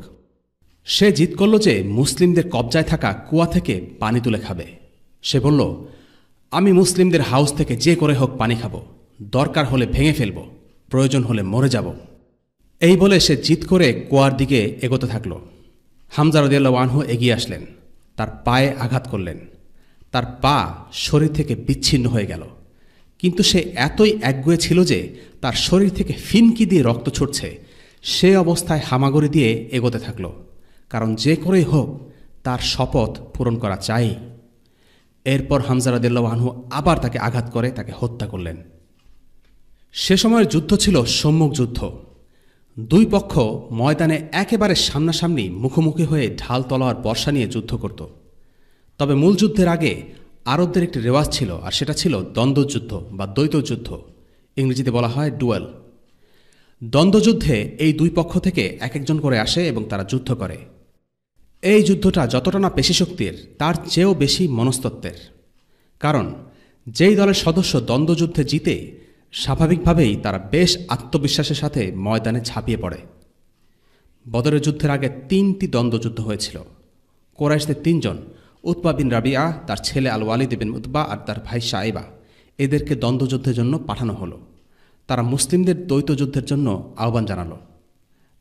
C: সে জিদ করল যে মুসলিমদের কবজায় থাকা কুয়া থেকে পানি তুলে খাবে। সে বলল, আমি মুসলিমদের হাউস থেকে যে করে হোক পানি খাব, দরকার হলে ভেঙে ফেলব, প্রয়োজন হলে মরে যাব। এই বলে সে জিদ করে কুয়ার দিকে এগোতে থাকল। হামজা রাদিয়াল্লাহু আনহু এগিয়ে আসলেন, তার পায়ে আঘাত করলেন। তার পা শরীর থেকে বিচ্ছিন্ন হয়ে গেল, কিন্তু সে এতই একগুঁয়ে ছিল যে তার শরীর থেকে ফিনকি দিয়ে রক্ত ছুটছে। সে অবস্থায় হামাগুড়ি দিয়ে এগোতে থাকল, কারণ যে করেই হোক তার শপথ পূরণ করা চাই। এরপর হামজা রাদিয়াল্লাহু আনহু আবার তাকে আঘাত করে তাকে হত্যা করলেন। সে সময়ের যুদ্ধ ছিল সম্মুখ যুদ্ধ। দুই পক্ষ ময়দানে একেবারে সামনাসামনি মুখোমুখি হয়ে ঢাল তলোয়ার বর্ষা নিয়ে যুদ্ধ করত। তবে মূল যুদ্ধের আগে আরবদের একটি রেওয়াজ ছিল, আর সেটা ছিল দ্বন্দ্বযুদ্ধ বা দ্বৈত যুদ্ধ, ইংরেজিতে বলা হয় ডুয়েল। দ্বন্দ্বযুদ্ধে এই দুই পক্ষ থেকে এক একজন করে আসে এবং তারা যুদ্ধ করে। এই যুদ্ধটা যতটা না পেশিশক্তির, তার চেয়েও বেশি মনস্তত্ত্বের। কারণ যেই দলের সদস্য দ্বন্দ্বযুদ্ধে জিতে, স্বাভাবিকভাবেই তারা বেশ আত্মবিশ্বাসের সাথে ময়দানে ঝাঁপিয়ে পড়ে। বদরের যুদ্ধের আগে 3টি দ্বন্দ্বযুদ্ধ হয়েছিল। কোরাইশদের 3 জন, উতবা বিন রাবিয়া, তার ছেলে আল ওয়ালিদ বিন উতবা আর তার ভাই শাইবা, এদেরকে দ্বন্দ্বযুদ্ধের জন্য পাঠানো হলো। তারা মুসলিমদের দ্বৈত যুদ্ধের জন্য আহ্বান জানালো।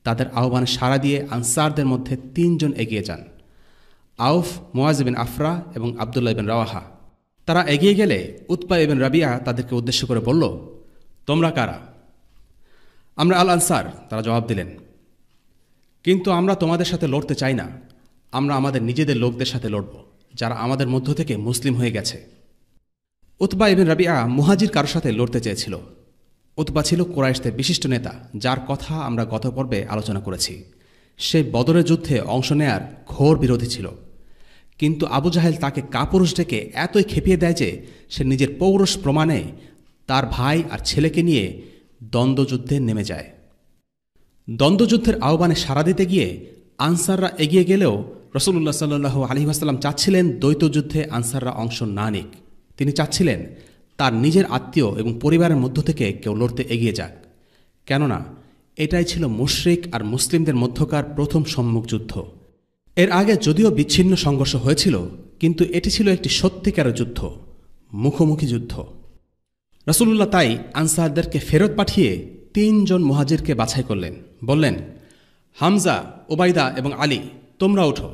C: তাদের আহ্বানে সাড়া দিয়ে আনসারদের মধ্যে 3 জন এগিয়ে যান, আউফ, মুআজ বিন আফরা এবং আবদুল্লাহ বিন রাওয়াহা। তারা এগিয়ে গেলে উতবা ইবন রাবিয়া তাদেরকে উদ্দেশ্য করে বলল, তোমরা কারা? আমরা আল আনসার, তারা জবাব দিলেন। কিন্তু আমরা তোমাদের সাথে লড়তে চাই না, আমরা আমাদের নিজেদের লোকদের সাথে লড়ব, যারা আমাদের মধ্য থেকে মুসলিম হয়ে গেছে। উতবা ইবন রাবিয়া মুহাজির কারোর সাথে লড়তে চেয়েছিল। উতবা ছিল কুরাইশদের বিশিষ্ট নেতা, যার কথা আমরা গত পর্বে আলোচনা করেছি। সে বদরের যুদ্ধে অংশ নেয়ার ঘোর বিরোধী ছিল, কিন্তু আবু জাহেল তাকে কাপুরুষ ডেকে এতই খেপিয়ে দেয় যে সে নিজের পৌরুষ প্রমাণে তার ভাই আর ছেলেকে নিয়ে দ্বন্দ্বযুদ্ধে নেমে যায়। দ্বন্দ্বযুদ্ধের আহ্বানে সাড়া দিতে গিয়ে আনসাররা এগিয়ে গেলেও রাসূলুল্লাহ সাল্লাল্লাহু আলাইহি ওয়াসাল্লাম চাচ্ছিলেন দ্বৈত যুদ্ধে আনসাররা অংশ না নিক। তিনি চাচ্ছিলেন তার নিজের আত্মীয় এবং পরিবারের মধ্য থেকে কেউ লড়তে এগিয়ে যাক, কেননা এটাই ছিল মুশরিক আর মুসলিমদের মধ্যকার প্রথম সম্মুখ যুদ্ধ। এর আগে যদিও বিচ্ছিন্ন সংঘর্ষ হয়েছিল, কিন্তু এটি ছিল একটি সত্যিকারের যুদ্ধ, মুখোমুখি যুদ্ধ। রাসূলুল্লাহ তাই আনসারদেরকে ফেরত পাঠিয়ে 3 জন মুহাজিরকে বাছাই করলেন। বললেন, হামজা, উবাইদা এবং আলী, তোমরা ওঠো।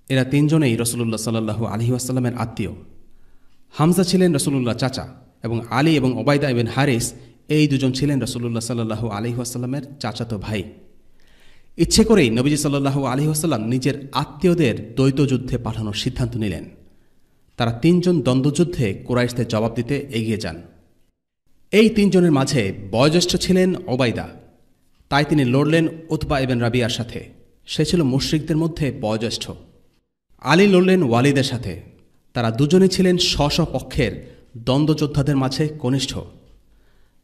C: এরা 3 জনেই রাসূলুল্লাহ সাল্লাল্লাহু আলাইহি ওয়াসাল্লামের আত্মীয়। হামজা ছিলেন রাসূলুল্লাহ চাচা এবং আলী এবং উবাইদা ইবন হারিস, এই 2 জন ছিলেন রাসূলুল্লাহ সাল্লাল্লাহু আলাইহি ওয়াসাল্লামের চাচাতো ভাই। ইচ্ছে করেই নবীজি সাল্লাল্লাহু আলাইহি ওয়াসাল্লাম নিজের আত্মীয়দের দ্বৈত যুদ্ধে পাঠানোর সিদ্ধান্ত নিলেন। তারা 3 জন দ্বন্দ্বযুদ্ধে কুরাইশদের জবাব দিতে এগিয়ে যান। এই 3 জনের মাঝে বয়োজ্যেষ্ঠ ছিলেন ওবাইদা, তাই তিনি লড়লেন উতবা ইবন রাবিয়ার সাথে। সে ছিল মুশরিকদের মধ্যে বয়োজ্যেষ্ঠ। আলী লড়লেন ওয়ালিদের সাথে। তারা দুজনেই ছিলেন স্ব পক্ষের দ্বন্দ্বযোদ্ধাদের মাঝে কনিষ্ঠ।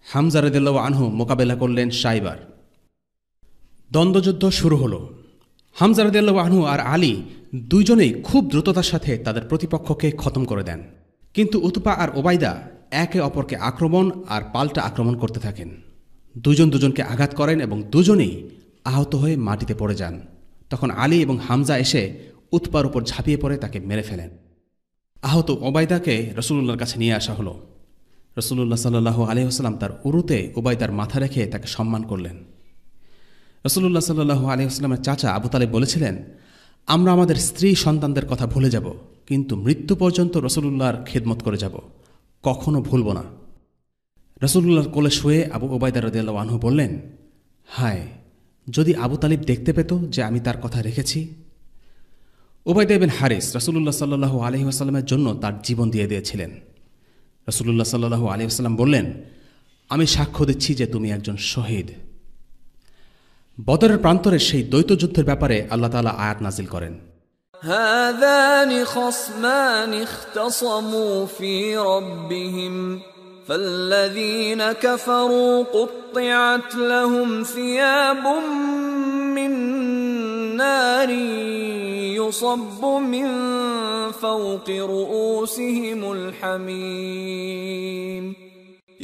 C: হামজা রাদিয়াল্লাহু আনহু মোকাবেলা করলেন শাইবার। দ্বন্দ্বযুদ্ধ শুরু হল। হামজা রাদিয়াল্লাহু আনহু আর আলী দুইজনেই খুব দ্রুততার সাথে তাদের প্রতিপক্ষকে খতম করে দেন, কিন্তু উতবা আর ওবাইদা একে অপরকে আক্রমণ আর পাল্টা আক্রমণ করতে থাকেন। দুজন দুজনকে আঘাত করেন এবং দুজনেই আহত হয়ে মাটিতে পড়ে যান। তখন আলী এবং হামজা এসে উতবার উপর ঝাঁপিয়ে পড়ে তাকে মেরে ফেলেন। আহত ওবাইদাকে রাসূলুল্লাহর কাছে নিয়ে আসা হলো। রাসূলুল্লাহ সাল্লাল্লাহু আলাইহি ওয়াসাল্লাম তার উরুতে ওবাইদার মাথা রেখে তাকে সম্মান করলেন। রাসূলুল্লাহ সাল্লাল্লাহু আলাইহি ওয়াসাল্লামের চাচা আবু তালেব বলেছিলেন, আমরা আমাদের স্ত্রী সন্তানদের কথা ভুলে যাব, কিন্তু মৃত্যু পর্যন্ত রাসূলুল্লাহর খেদমত করে যাব, কখনো ভুলব না। রাসূলুল্লাহর কোলে শুয়ে আবু উবাইদা রাদিয়াল্লাহু আনহু বললেন, হায়, যদি আবু তালিব দেখতে পেত যে আমি তার কথা রেখেছি। উবাইদা ইবন হারিস রাসূলুল্লাহ সাল্লাল্লাহু আলাইহি ওয়াসাল্লামের জন্য তার জীবন দিয়ে দিয়েছিলেন। রাসূলুল্লাহ সাল্লাল্লাহু আলাইহি ওয়াসাল্লাম বললেন, আমি সাক্ষ্য দিচ্ছি যে তুমি একজন শহীদ। বদরের প্রান্তরের সেই দ্বৈত যুদ্ধের ব্যাপারে আল্লাহ তাআলা আয়াত নাজিল করেন।
D: هذان خصمان اختصموا في ربهم فالذين كفروا قطعت لهم ثياب من نار يصب من فوق رؤوسهم الحميم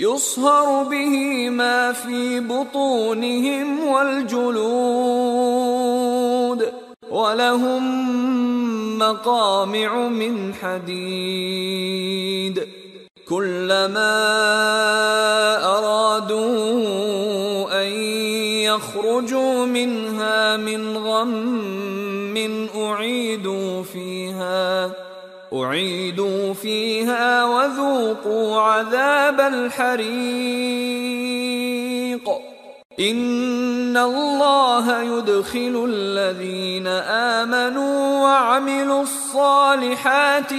D: يصهر به ما في بطونهم والجلود ولهم مقامع من حديد كلما أرادوا أن يخرجوا منها من غم أعيدوا فيها وذوقوا عذاب الحريق إن الله يدخل الذين آمنوا وعملوا الصالحات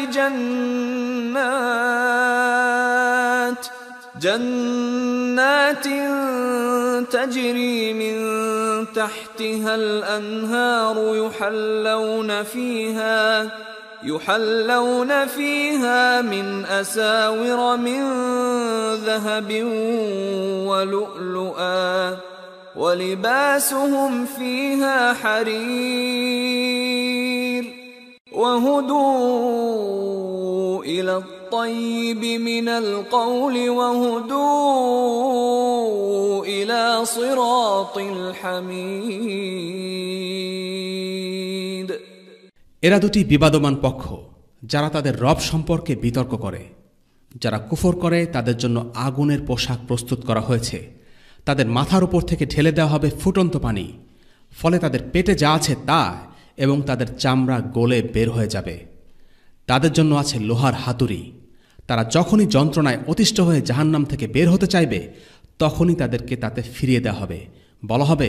D: جنات تجري من تحتها الأنهار يحلون فيها من أساور من ذهب ولؤلؤا ولباسهم فيها حرير وهدوا إلى الطيب من القول وهدوا إلى صراط الحميد
C: এরা দুটি বিবাদমান পক্ষ, যারা তাদের রব সম্পর্কে বিতর্ক করে। যারা কুফর করে তাদের জন্য আগুনের পোশাক প্রস্তুত করা হয়েছে, তাদের মাথার উপর থেকে ঢেলে দেওয়া হবে ফুটন্ত পানি, ফলে তাদের পেটে যা আছে তা এবং তাদের চামড়া গলে বের হয়ে যাবে। তাদের জন্য আছে লোহার হাতুড়ি, তারা যখনই যন্ত্রণায় অতিষ্ঠ হয়ে জাহান্নাম থেকে বের হতে চাইবে তখনই তাদেরকে তাতে ফিরিয়ে দেওয়া হবে, বলা হবে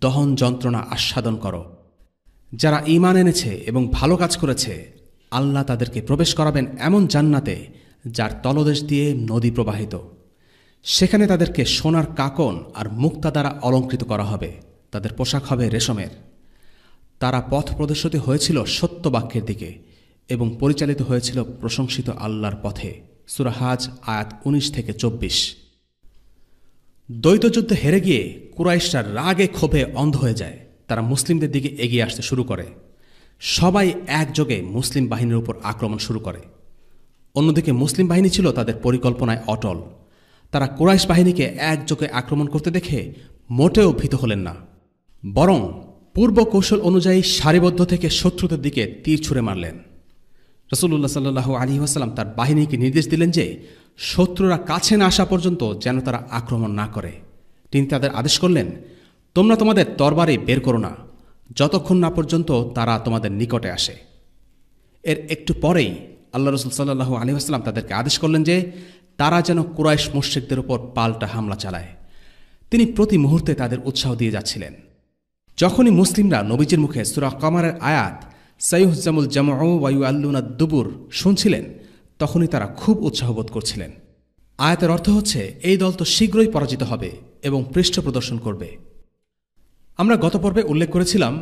C: দহন যন্ত্রণা আস্বাদন করো। যারা ঈমান এনেছে এবং ভালো কাজ করেছে আল্লাহ তাদেরকে প্রবেশ করাবেন এমন জান্নাতে যার তলদেশ দিয়ে নদী প্রবাহিত। সেখানে তাদেরকে সোনার কাকন আর মুক্তা দ্বারা অলঙ্কৃত করা হবে, তাদের পোশাক হবে রেশমের। তারা পথ প্রদর্শিত হয়েছিল সত্য বাক্যের দিকে এবং পরিচালিত হয়েছিল প্রশংসিত আল্লাহর পথে। সূরা হাজ আয়াত 19-24। দ্বৈত যুদ্ধে হেরে গিয়ে কুরাইশরা রাগে ক্ষোভে অন্ধ হয়ে যায়। তারা মুসলিমদের দিকে এগিয়ে আসতে শুরু করে। সবাই একযোগে মুসলিম বাহিনীর উপর আক্রমণ শুরু করে। অন্যদিকে মুসলিম বাহিনী ছিল তাদের পরিকল্পনায় অটল। তারা কুরাইশ বাহিনীকে একযোগে আক্রমণ করতে দেখে মোটেও ভীত হলেন না, বরং পূর্ব কৌশল অনুযায়ী সারিবদ্ধ থেকে শত্রুদের দিকে তীর ছুঁড়ে মারলেন। রাসূলুল্লাহ সাল্লাল্লাহু আলাইহি ওয়াসাল্লাম তার বাহিনীকে নির্দেশ দিলেন যে শত্রুরা কাছে না আসা পর্যন্ত যেন তারা আক্রমণ না করে। তিনি তাদের আদেশ করলেন, তোমরা তোমাদের তরবারি বের করো না যতক্ষণ না পর্যন্ত তারা তোমাদের নিকটে আসে। এর একটু পরেই আল্লাহ রাসূল সাল্লাল্লাহু আলাইহি ওয়াসাল্লাম তাদেরকে আদেশ করলেন যে তারা যেন কুরাইশ মুশরিকদের উপর পাল্টা হামলা চালায়। তিনি প্রতি মুহূর্তে তাদের উৎসাহ দিয়ে যাচ্ছিলেন। যখনই মুসলিমরা নবীজির মুখে সূরা কামারের আয়াত সাইয়ুহজামুল জামউ ওয়া ইউআল্লুনা দুবুর শুনছিলেন তখনই তারা খুব উৎসাহ বোধ করছিলেন। আয়াতের অর্থ হচ্ছে এই দল তো শীঘ্রই পরাজিত হবে এবং পৃষ্ঠ প্রদর্শন করবে। আমরা গত পর্বে উল্লেখ করেছিলাম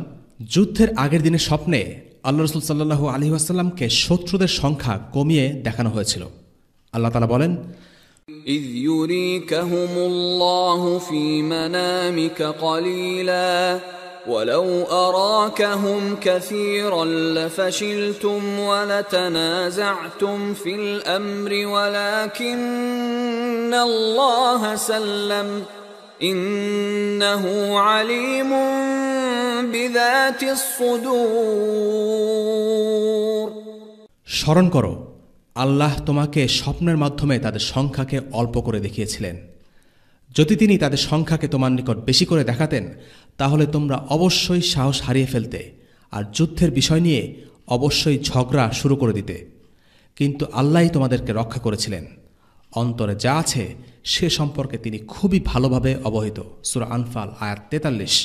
C: যুদ্ধের আগের দিনে স্বপ্নে আল্লাহ রাসূল সাল্লাল্লাহু আলাইহি ওয়াসাল্লামকে শত্রুদের সংখ্যা কমিয়ে দেখানো হয়েছিল। আল্লাহ তাআলা বলেন,
D: إذ يريكهم الله في منامك قليلا ولو أراكهم كثيرا لفشلتم ولتنازعتم في الأمر ولكن الله سلم إنه عليم بذات الصدور
C: স্মরণ করো আল্লাহ তোমাকে স্বপ্নের মাধ্যমে তাদের সংখ্যাকে অল্প করে দেখিয়েছিলেন। যদি তিনি তাদের সংখ্যাকে তোমার নিকট বেশি করে দেখাতেন তাহলে তোমরা অবশ্যই সাহস হারিয়ে ফেলতে আর যুদ্ধের বিষয় নিয়ে অবশ্যই ঝগড়া শুরু করে দিতে। কিন্তু আল্লাহই তোমাদেরকে রক্ষা করেছিলেন। অন্তরে যা আছে সে সম্পর্কে তিনি খুবই ভালোভাবে অবহিত। সূরা আনফাল আয়াত 43।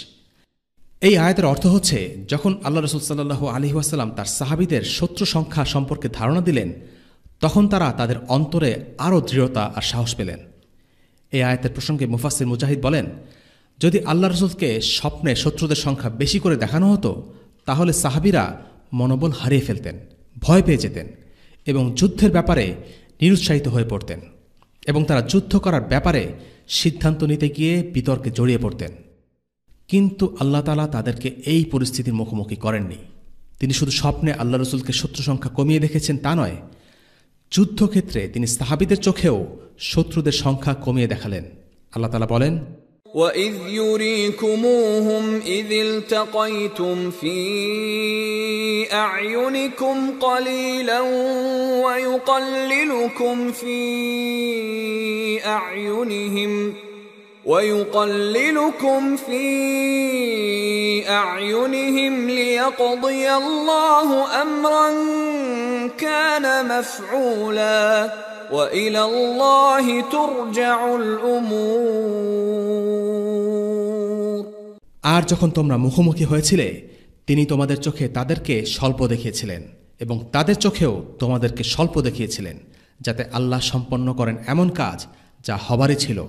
C: এই আয়াতের অর্থ হচ্ছে যখন আল্লাহ রাসূল সাল্লাল্লাহু আলাইহি ওয়াসাল্লাম তার সাহাবীদের শত্রু সংখ্যা সম্পর্কে ধারণা দিলেন তখন তারা তাদের অন্তরে আরও দৃঢ়তা আর সাহস পেলেন। এই আয়াতের প্রসঙ্গে মুফাসসির মুজাহিদ বলেন, যদি আল্লাহ রসুলকে স্বপ্নে শত্রুদের সংখ্যা বেশি করে দেখানো হতো, তাহলে সাহাবীরা মনোবল হারিয়ে ফেলতেন, ভয় পেয়ে যেতেন এবং যুদ্ধের ব্যাপারে নিরুৎসাহিত হয়ে পড়তেন, এবং তারা যুদ্ধ করার ব্যাপারে সিদ্ধান্ত নিতে গিয়ে বিতর্কে জড়িয়ে পড়তেন। কিন্তু আল্লাহ তাআলা তাদেরকে এই পরিস্থিতির মুখোমুখি করেননি। তিনি শুধু স্বপ্নে আল্লাহ রসুলকে শত্রু সংখ্যা কমিয়ে দেখেছেন তা নয়, যুদ্ধক্ষেত্রে তিনি সাহাবীদের চোখেও শত্রুদের সংখ্যা কমিয়ে দেখালেন। আল্লাহ তাআলা বলেন,
D: وَإِذْ يُرِيكُمُوهُمْ إِذِ الْتَقَيْتُمْ فِي أَعْيُنِكُمْ قَلِيلًا وَيُقَلِّلُكُمْ فِي أَعْيُنِهِمْ لِيَقْضِيَ اللَّهُ أَمْرًا كَانَ مَفْعُولًا وَإِلَى اللَّهِ تُرْجَعُ الْأُمُورُ।
C: আর যখন তোমরা মুখোমুখি হয়েছিলে, তিনি তোমাদের চোখে তাদেরকে স্বল্প দেখিয়েছিলেন এবং তাদের চোখেও তোমাদেরকে স্বল্প দেখিয়েছিলেন, যাতে আল্লাহ সম্পন্ন করেন এমন কাজ যা হবারই ছিল,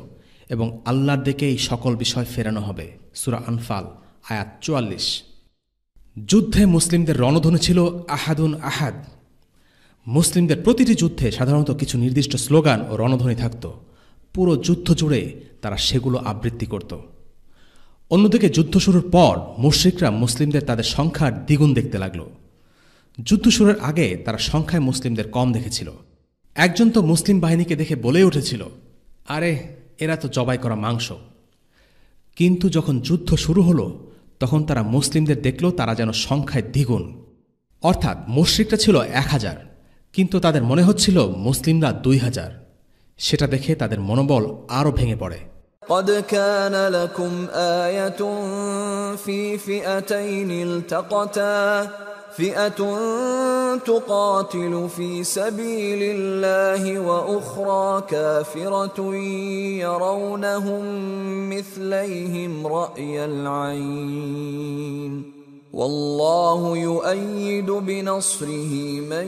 C: এবং আল্লাহর দিকেই সকল বিষয় ফেরানো হবে। সূরা আনফাল আয়াত ৪৪। যুদ্ধে মুসলিমদের রণধ্বনি ছিল আহাদুন আহাদ। মুসলিমদের প্রতিটি যুদ্ধে সাধারণত কিছু নির্দিষ্ট স্লোগান ও রণধ্বনি থাকত। পুরো যুদ্ধ জুড়ে তারা সেগুলো আবৃত্তি করত। অন্যদিকে যুদ্ধ শুরুর পর মুশরিকরা মুসলিমদের তাদের সংখ্যার দ্বিগুণ দেখতে লাগল। যুদ্ধ শুরুর আগে তারা সংখ্যায় মুসলিমদের কম দেখেছিল। একজন তো মুসলিম বাহিনীকে দেখে বলে উঠেছিল, আরে এরা তো জবাই করা মাংস। কিন্তু যখন যুদ্ধ শুরু হলো, তখন তারা মুসলিমদের দেখল তারা যেন সংখ্যায় দ্বিগুণ। অর্থাৎ মুশরিকরা ছিল ১,০০০, কিন্তু তাদের মনে হচ্ছিল মুসলিমরা ২,০০০। সেটা দেখে তাদের মনোবল আরও ভেঙে পড়ে।
D: قد كان لكم آية في فئتين التقتا فئة تقاتل في سبيل الله وأخرى كافرة يرونهم مثليهم رأي العين والله يؤيد بنصره من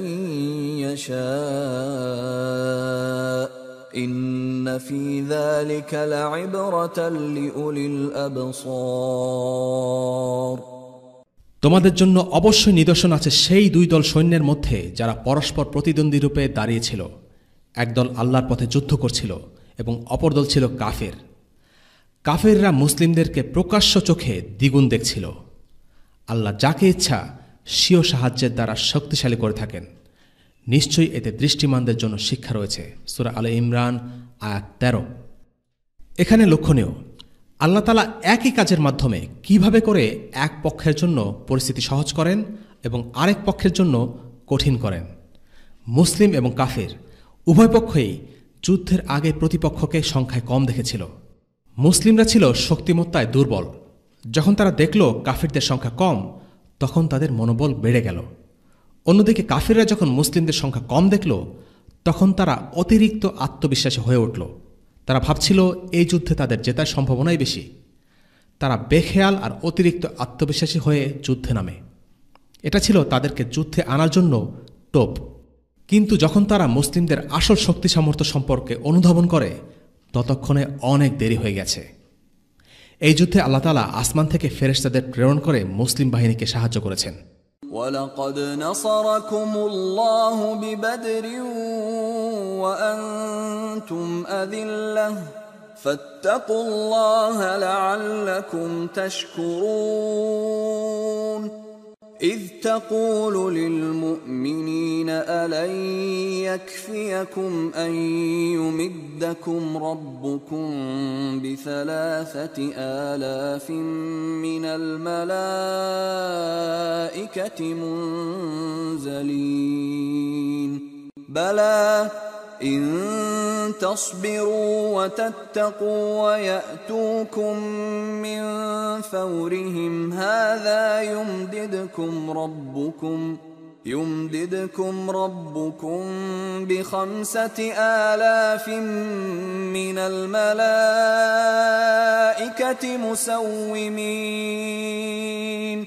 D: يشاء إن في ذلك لعبرة لأولي الأبصار।
C: তোমাদের জন্য অবশ্যই নিদর্শন আছে সেই দুই দল সৈন্যের মধ্যে যারা পরস্পর প্রতিদ্বন্দ্বী রূপে দাঁড়িয়েছিল। একদল আল্লাহর পথে যুদ্ধ করছিল এবং অপর দল ছিল কাফের। কাফেররা মুসলিমদেরকে প্রকাশ্য চোখে দ্বিগুণ দেখছিল। আল্লাহ যাকে ইচ্ছা স্বীয় সাহায্যের দ্বারা শক্তিশালী করে থাকেন। নিশ্চয়ই এতে দৃষ্টিমানদের জন্য শিক্ষা রয়েছে। সূরা আলে ইমরান আয়াত ১৩। এখানে লক্ষণীয়, আল্লাহ তাআলা একই কাজের মাধ্যমে কিভাবে করে এক পক্ষের জন্য পরিস্থিতি সহজ করেন এবং আরেক পক্ষের জন্য কঠিন করেন। মুসলিম এবং কাফের উভয় পক্ষই যুদ্ধের আগে প্রতিপক্ষকে সংখ্যায় কম দেখেছিল। মুসলিমরা ছিল শক্তিমত্তায় দুর্বল। যখন তারা দেখল কাফেরদের সংখ্যা কম, তখন তাদের মনোবল বেড়ে গেল। অন্যদিকে কাফেররা যখন মুসলিমদের সংখ্যা কম দেখল, তখন তারা অতিরিক্ত আত্মবিশ্বাসী হয়ে উঠল। তারা ভাবছিল এই যুদ্ধে তাদের জেতার সম্ভাবনাই বেশি। তারা বেখেয়াল আর অতিরিক্ত আত্মবিশ্বাসী হয়ে যুদ্ধে নামে। এটা ছিল তাদেরকে যুদ্ধে আনার জন্য টোপ। কিন্তু যখন তারা মুসলিমদের আসল শক্তি সামর্থ্য সম্পর্কে অনুধাবন করে, ততক্ষণে অনেক দেরি হয়ে গেছে। এই যুদ্ধে আল্লাহ তাআলা আসমান থেকে ফেরেশতাদের প্রেরণ করে মুসলিম বাহিনীকে সাহায্য করেছেন।
D: وَلَقَدْ نَصَرَكُمُ اللَّهُ بِبَدْرٍ وَأَنْتُمْ أَذِلَّةٌ فَاتَّقُوا اللَّهَ لَعَلَّكُمْ تَشْكُرُونَ إِذْ تَقُولُ لِلْمُؤْمِنِينَ أَلَنْ يَكْفِيَكُمْ أَنْ يُمِدَّكُمْ رَبُّكُمْ ب3,000 مِّنَ الْمَلَائِكَةِ مُنْزَلِينَ بَلَى إِن تَصْبِرُوا وَتَتَّقُوا وَيَأْتُوكُم مِّن فَوْرِهِمْ هَذَا يُمْدِدْكُمْ رَبُّكُمْ ب5,000 مِّنَ الْمَلَائِكَةِ مُسَوِّمِينَ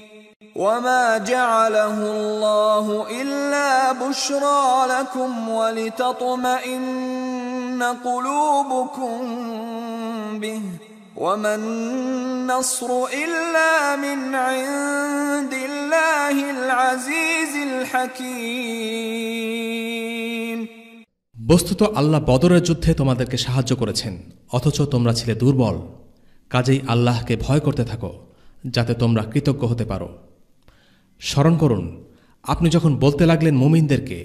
D: وَمَا جَعَلَهُ اللَّهُ إِلَّا بُشْرَى لَكُمْ وَلِتَطْمَئِنَّ قُلُوبُكُم بِهِ وما النصر إلا من عند الله العزيز الحكيم।
C: বস্তুত আল্লাহ বদরের যুদ্ধে তোমাদেরকে সাহায্য করেছেন, অথচ তোমরা ছিলে দুর্বল। কাজেই আল্লাহকে ভয় করতে থাকো, যাতে তোমরা কৃতজ্ঞ হতে পারো। স্মরণ করুন, আপনি যখন বলতে লাগলেন মুমিনদেরকে,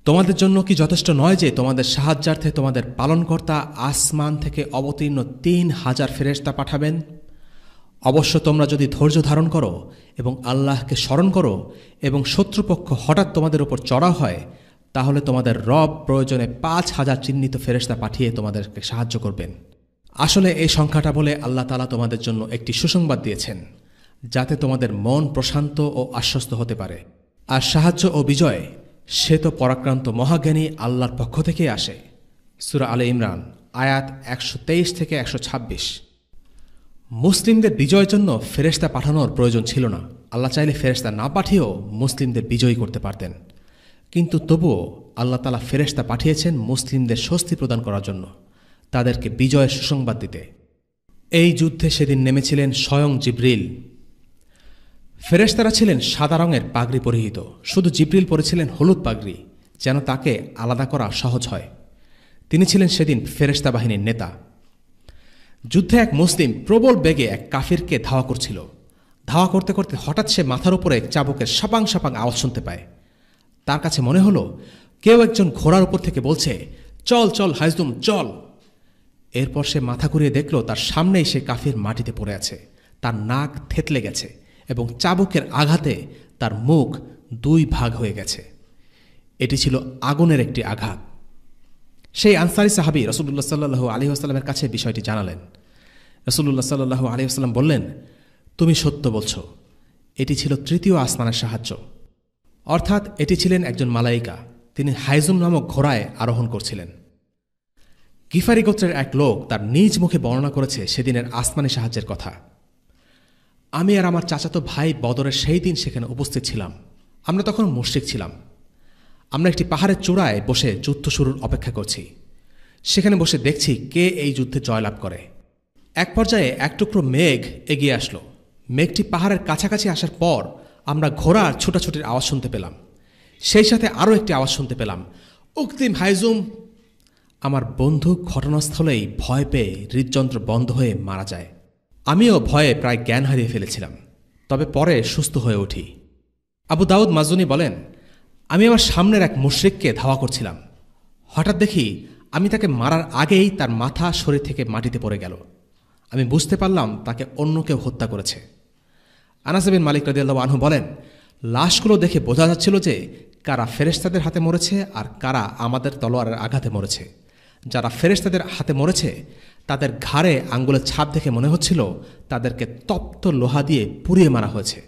C: তোমাদের জন্য কি যথেষ্ট নয় যে তোমাদের সাহায্যার্থে তোমাদের পালনকর্তা আসমান থেকে অবতীর্ণ ৩,০০০ ফেরেশতা পাঠাবেন? অবশ্য তোমরা যদি ধৈর্য ধারণ করো এবং আল্লাহকে স্মরণ করো এবং শত্রুপক্ষ হঠাৎ তোমাদের উপর চড়া হয়, তাহলে তোমাদের রব প্রয়োজনে ৫,০০০ চিহ্নিত ফেরেশতা পাঠিয়ে তোমাদেরকে সাহায্য করবেন। আসলে এই সংখ্যাটা বলে আল্লাহ তাআলা তোমাদের জন্য একটি সুসংবাদ দিয়েছেন, যাতে তোমাদের মন প্রশান্ত ও আশ্বস্ত হতে পারে। আর সাহায্য ও বিজয় সে তো পরাক্রান্ত মহাজ্ঞানী আল্লাহর পক্ষ থেকে আসে। সূরা আলে ইমরান আয়াত ১২৩ থেকে ১২৬। মুসলিমদের বিজয়ের জন্য ফেরেশতা পাঠানোর প্রয়োজন ছিল না। আল্লাহ চাইলে ফেরেশতা না পাঠিয়েও মুসলিমদের বিজয়ী করতে পারতেন, কিন্তু তবুও আল্লাহ তাআলা ফেরেশতা পাঠিয়েছেন মুসলিমদের স্বস্তি প্রদান করার জন্য, তাদেরকে বিজয়ের সুসংবাদ দিতে। এই যুদ্ধে সেদিন নেমেছিলেন স্বয়ং জিবরিল। ফেরেশতারা ছিলেন সাদা রঙের পাগড়ি পরিহিত, শুধু জিবরিল পরেছিলেন হলুদ পাগড়ি, যেন তাকে আলাদা করা সহজ হয়। তিনি ছিলেন সেদিন ফেরেশতা বাহিনীর নেতা। যুদ্ধে এক মুসলিম প্রবল বেগে এক কাফিরকে ধাওয়া করছিল। ধাওয়া করতে করতে হঠাৎ সে মাথার উপরে চাবুকের সাপাং সাপাং আওয়াজ শুনতে পায়। তার কাছে মনে হলো কেউ একজন ঘোড়ার উপর থেকে বলছে, চল চল হাইজুম চল। এরপর সে মাথা ঘুরিয়ে দেখল তার সামনেই সে কাফির মাটিতে পড়ে আছে, তার নাক থেতলে গেছে এবং চাবুকের আঘাতে তার মুখ 2 ভাগ হয়ে গেছে। এটি ছিল আগুনের একটি আঘাত। সেই আনসারী সাহাবী রাসূলুল্লাহ সাল্লাল্লাহু আলাইহি ওয়াসাল্লামের কাছে বিষয়টি জানালেন। রাসূলুল্লাহ সাল্লাল্লাহু আলাইহি ওয়াসাল্লাম বললেন, তুমি সত্য বলছ, এটি ছিল 3য় আসমানের সাহায্য। অর্থাৎ এটি ছিলেন একজন মালাইকা, তিনি হাইজুম নামক ঘোড়ায় আরোহণ করছিলেন। গিফারি গোত্রের এক লোক তার নিজ মুখে বর্ণনা করেছে সেদিনের আসমানি সাহায্যের কথা। আমি আর আমার চাচাতো ভাই বদরের সেই দিন সেখানে উপস্থিত ছিলাম। আমরা তখন মুশরিক ছিলাম। আমরা একটি পাহাড়ের চূড়ায় বসে যুদ্ধ শুরুর অপেক্ষা করছি। সেখানে বসে দেখছি কে এই যুদ্ধে জয়লাভ করে। এক পর্যায়ে এক টুকরো মেঘ এগিয়ে আসলো। মেঘটি পাহাড়ের কাছাকাছি আসার পর আমরা ঘোড়ার ছুটাছুটির আওয়াজ শুনতে পেলাম। সেই সাথে আরও একটি আওয়াজ শুনতে পেলাম, উক্তিম হাইজুম। আমার বন্ধু ঘটনাস্থলেই ভয় পেয়ে হৃদযন্ত্র বন্ধ হয়ে মারা যায়। আমিও ভয়ে প্রায় জ্ঞান হারিয়ে ফেলেছিলাম, তবে পরে সুস্থ হয়ে উঠি। আবু দাউদ মাজুনি বলেন, আমি আমার সামনের এক মুশরিককে ধাওয়া করছিলাম। হঠাৎ দেখি আমি তাকে মারার আগেই তার মাথা শরীর থেকে মাটিতে পড়ে গেল। আমি বুঝতে পারলাম তাকে অন্য কেউ হত্যা করেছে। আনাস বিন মালিক রাদিয়াল্লাহু আনহু বলেন, লাশগুলো দেখে বোঝা যাচ্ছিল যে কারা ফেরেশতাদের হাতে মরেছে আর কারা আমাদের তলোয়ারের আঘাতে মরেছে। যারা ফেরেশতাদের হাতে মরেছে তাদের ঘাড়ে আঙ্গুলের ছাপ দেখে মনে হচ্ছিল তাদেরকে তপ্ত লোহা দিয়ে পুড়িয়ে মারা হয়েছে।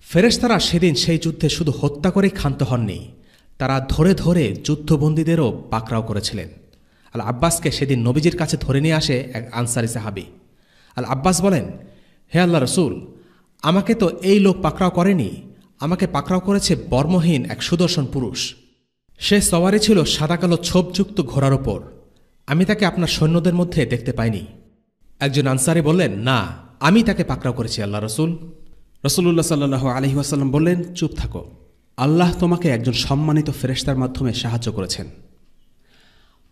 C: ফেরেশতারা সেদিন সেই যুদ্ধে শুধু হত্যা করেই ক্ষান্ত হননি, তারা ধরে ধরে যুদ্ধবন্দীদেরও পাকড়াও করেছিলেন। আল আব্বাসকে সেদিন নবীজির কাছে ধরে নিয়ে আসে এক আনসারী সাহাবী। আল আব্বাস বলেন, হে আল্লাহ রসুল, আমাকে তো এই লোক পাকড়াও করেনি, আমাকে পাকড়াও করেছে বর্মহীন এক সুদর্শন পুরুষ। সে সওয়ারি ছিল সাদা কালো ছোপযুক্ত ঘোড়ার ওপর। আমি তাকে আপনার সৈন্যদের মধ্যে দেখতে পাইনি। একজন আনসারী বললেন, না, আমি তাকে পাকড়াও করেছি আল্লাহ রসুল। রাসূলুল্লাহ সাল্লাল্লাহু আলাইহি ওয়াসাল্লাম বললেন, চুপ থাকো, আল্লাহ তোমাকে একজন সম্মানিত ফেরেশতার মাধ্যমে সাহায্য করেছেন।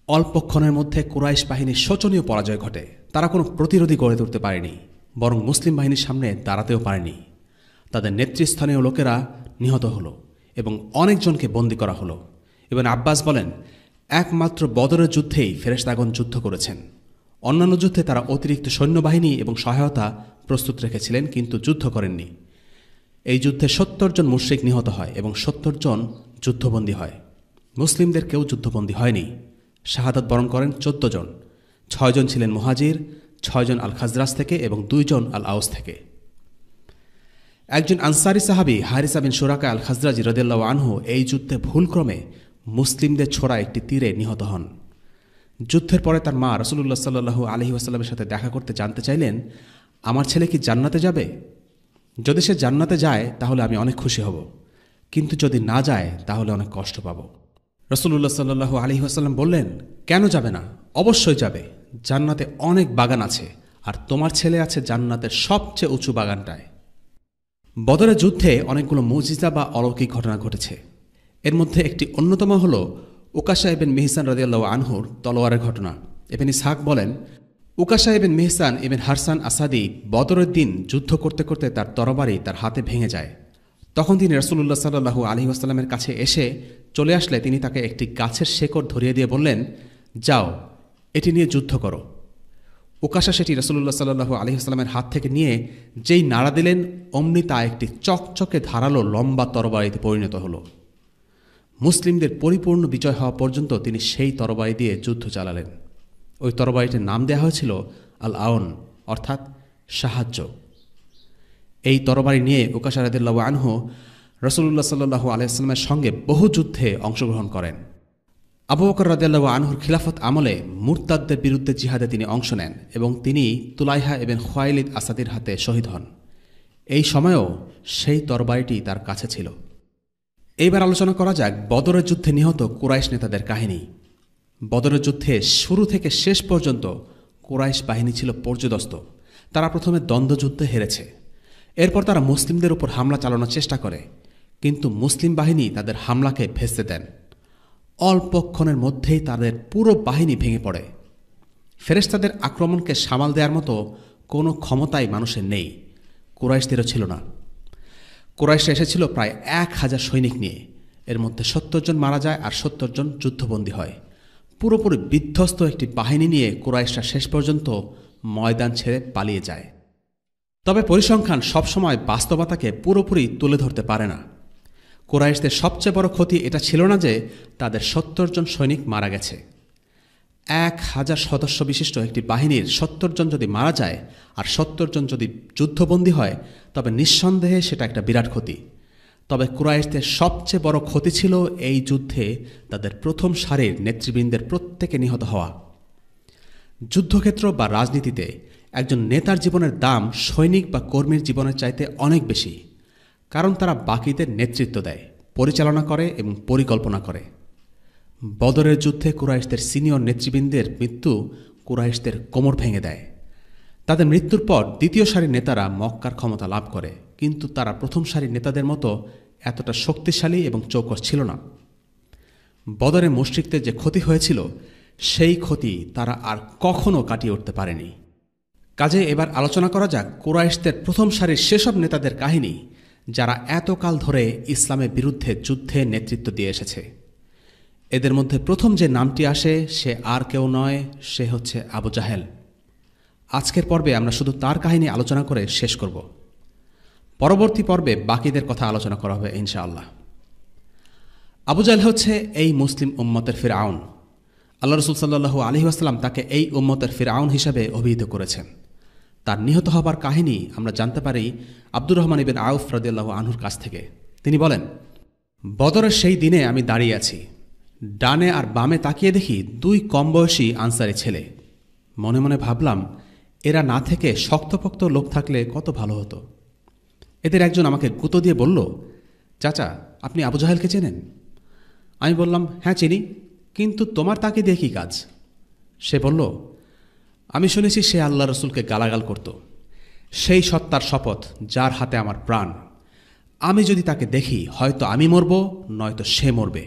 C: অল্পক্ষণের মধ্যে কুরাইশ বাহিনীর শোচনীয় পরাজয় ঘটে। তারা কোনো প্রতিরোধী গড়ে তুলতে পারেনি, বরং মুসলিম বাহিনীর সামনে দাঁড়াতেও পারেনি। তাদের নেতৃস্থানীয় লোকেরা নিহত হল এবং অনেকজনকে বন্দী করা হলো। এবং আব্বাস বলেন, একমাত্র বদরের যুদ্ধেই ফেরেশতাগণ যুদ্ধ করেছেন। অন্যান্য যুদ্ধে তারা অতিরিক্ত সৈন্যবাহিনী এবং সহায়তা প্রস্তুত রেখেছিলেন, কিন্তু যুদ্ধ করেননি। এই যুদ্ধে ৭০ জন মুশরিক নিহত হয় এবং ৭০ জন যুদ্ধবন্দী হয়। মুসলিমদের কেউ যুদ্ধবন্দী হয়নি। শাহাদাত বরণ করেন ১৪ জন। ৬ জন ছিলেন মুহাজির, ৬ জন আল খাজরাজ থেকে এবং ২ জন আল আউস থেকে। একজন আনসারী সাহাবী হারিসা বিন সুরাকা আল খাজরাজি রাদিয়াল্লাহু আনহু এই যুদ্ধে ভুলক্রমে মুসলিমদের ছোড়া একটি তীরে নিহত হন। যুদ্ধের পরে তার মা রাসূলুল্লাহ সাল্লাল্লাহু আলাইহি ওয়াসাল্লামের সাথে দেখা করতে জানতে চাইলেন, আমার ছেলে কি জান্নাতে যাবে? যদি সে জান্নাতে যায় তাহলে আমি অনেক খুশি হব, কিন্তু যদি না যায় তাহলে অনেক কষ্ট পাব। রাসূলুল্লাহ সাল্লাল্লাহু আলাইহি ওয়াসাল্লাম বললেন, কেন যাবে না? অবশ্যই যাবে। জান্নাতে অনেক বাগান আছে আর তোমার ছেলে আছে জান্নাতের সবচেয়ে উঁচু বাগানটায়। বদরের যুদ্ধে অনেকগুলো মুজিজা বা অলৌকিক ঘটনা ঘটেছে। এর মধ্যে একটি অন্যতম হল উকাশা ইবনে মিহসান রাদিয়াল্লাহু আনহুর তলোয়ারের ঘটনা। ইবনে ইসহাক বলেন, উকাশা ইবনে মিহসান ইবনে হারসান আসাদি বদরের দিন যুদ্ধ করতে করতে তার তরবারি তার হাতে ভেঙে যায়। তখন তিনি রাসূলুল্লাহ সাল্লাল্লাহু আলাইহি ওয়াসাল্লামের কাছে এসে চলে আসলে তিনি তাকে একটি গাছের শেকড় ধরিয়ে দিয়ে বললেন, যাও এটি নিয়ে যুদ্ধ করো। উকাশা সেটি রাসূলুল্লাহ সাল্লাল্লাহু আলাইহি ওয়াসাল্লামের হাত থেকে নিয়ে যেই নাড়া দিলেন, অমনি তা একটি চকচকে ধারালো লম্বা তরবারিতে পরিণত হল। মুসলিমদের পরিপূর্ণ বিজয় হওয়া পর্যন্ত তিনি সেই তরবারি দিয়ে যুদ্ধ চালালেন। ওই তরবারিটির নাম দেওয়া হয়েছিল আল আউন, অর্থাৎ সাহায্য। এই তরবারি নিয়ে উকাশা রাদিয়াল্লাহু আনহু রাসূলুল্লাহ সাল্লাল্লাহু আলাইহি ওয়াসাল্লামের সঙ্গে বহু যুদ্ধে অংশগ্রহণ করেন। আবু বকর রাদিয়াল্লাহু আনহুর খিলাফত আমলে মুরতাদদের বিরুদ্ধে জিহাদে তিনি অংশ নেন এবং তিনি তুলাইহা ইবনে খুয়াইলিদ আসাদির হাতে শহীদ হন। এই সময়েও সেই তরবারিটি তার কাছে ছিল। এইবার আলোচনা করা যাক বদরের যুদ্ধে নিহত কুরাইশ নেতাদের কাহিনী। বদরের যুদ্ধে শুরু থেকে শেষ পর্যন্ত কুরাইশ বাহিনী ছিল পর্যুদস্ত। তারা প্রথমে দ্বন্দ্বযুদ্ধে হেরেছে। এরপর তারা মুসলিমদের উপর হামলা চালানোর চেষ্টা করে, কিন্তু মুসলিম বাহিনী তাদের হামলাকে ভেস্তে দেন। অল্পক্ষণের মধ্যেই তাদের পুরো বাহিনী ভেঙে পড়ে। ফেরেশতাদের আক্রমণকে সামাল দেওয়ার মতো কোনো ক্ষমতাই মানুষের নেই, কুরাইশদেরও ছিল না। কুরাইশরা এসেছিল প্রায় 1000 সৈনিক নিয়ে। এর মধ্যে 70 জন মারা যায় আর 70 জন যুদ্ধবন্দী হয়। পুরোপুরি বিধ্বস্ত একটি বাহিনী নিয়ে কুরাইশরা শেষ পর্যন্ত ময়দান ছেড়ে পালিয়ে যায়। তবে পরিসংখ্যান সবসময় বাস্তবতাকে পুরোপুরি তুলে ধরতে পারে না। কুরাইশদের সবচেয়ে বড় ক্ষতি এটা ছিল না যে তাদের 70 জন সৈনিক মারা গেছে। 1000 সদস্য বিশিষ্ট একটি বাহিনীর 70 জন যদি মারা যায় আর 70 জন যদি যুদ্ধবন্দী হয়, তবে নিঃসন্দেহে সেটা একটা বিরাট ক্ষতি। তবে কুরাইশদের সবচেয়ে বড় ক্ষতি ছিল এই যুদ্ধে তাদের প্রথম সারির নেতৃবৃন্দের প্রত্যেকে নিহত হওয়া। যুদ্ধক্ষেত্র বা রাজনীতিতে একজন নেতার জীবনের দাম সৈনিক বা কর্মীর জীবনের চাইতে অনেক বেশি, কারণ তারা বাকিদের নেতৃত্ব দেয়, পরিচালনা করে এবং পরিকল্পনা করে। বদরের যুদ্ধে কুরাইশদের সিনিয়র নেতৃবৃন্দের মৃত্যু কুরাইশদের কোমর ভেঙে দেয়। তাদের মৃত্যুর পর দ্বিতীয় সারির নেতারা মক্কার ক্ষমতা লাভ করে, কিন্তু তারা প্রথম সারির নেতাদের মতো এতটা শক্তিশালী এবং চৌকস ছিল না। বদরে মুশরিকদের যে ক্ষতি হয়েছিল, সেই ক্ষতি তারা আর কখনো কাটিয়ে উঠতে পারেনি। কাজে এবার আলোচনা করা যাক কুরাইশদের প্রথম সারির সেসব নেতাদের কাহিনী, যারা এতকাল ধরে ইসলামের বিরুদ্ধে যুদ্ধে নেতৃত্ব দিয়ে এসেছে। এদের মধ্যে প্রথম যে নামটি আসে সে আর কেউ নয়, সে হচ্ছে আবু জাহেল। আজকের পর্বে আমরা শুধু তার কাহিনী আলোচনা করে শেষ করব। পরবর্তী পর্বে বাকিদের কথা আলোচনা করা হবে ইনশাআল্লাহ। আবু জাহেল হচ্ছে এই মুসলিম উম্মতের ফিরআউন। আল্লাহ রাসূল সাল্লাল্লাহু আলাইহি ওয়াসাল্লাম তাকে এই উম্মতের ফিরআউন হিসাবে অভিহিত করেছেন। তার নিহত হবার কাহিনী আমরা জানতে পারি আব্দুর রহমান ইবনে আউফ রাদিয়াল্লাহু আনহুর কাছ থেকে। তিনি বলেন, বদরের সেই দিনে আমি দাঁড়িয়ে আছি, ডানে আর বামে তাকিয়ে দেখি 2 কম বয়সী আনসারি ছেলে। মনে মনে ভাবলাম, এরা না থেকে শক্তপোক্ত লোক থাকলে কত ভালো হতো। এদের একজন আমাকে গুঁতো দিয়ে বলল, চাচা আপনি আবু জাহেলকে চেনেন? আমি বললাম, হ্যাঁ চিনি, কিন্তু তোমার তাকে দিয়ে কী কাজ? সে বলল, আমি শুনেছি সে আল্লাহ রসুলকে গালাগাল করত। সেই সত্তার শপথ যার হাতে আমার প্রাণ, আমি যদি তাকে দেখি হয়তো আমি মরব, নয়তো সে মরবে।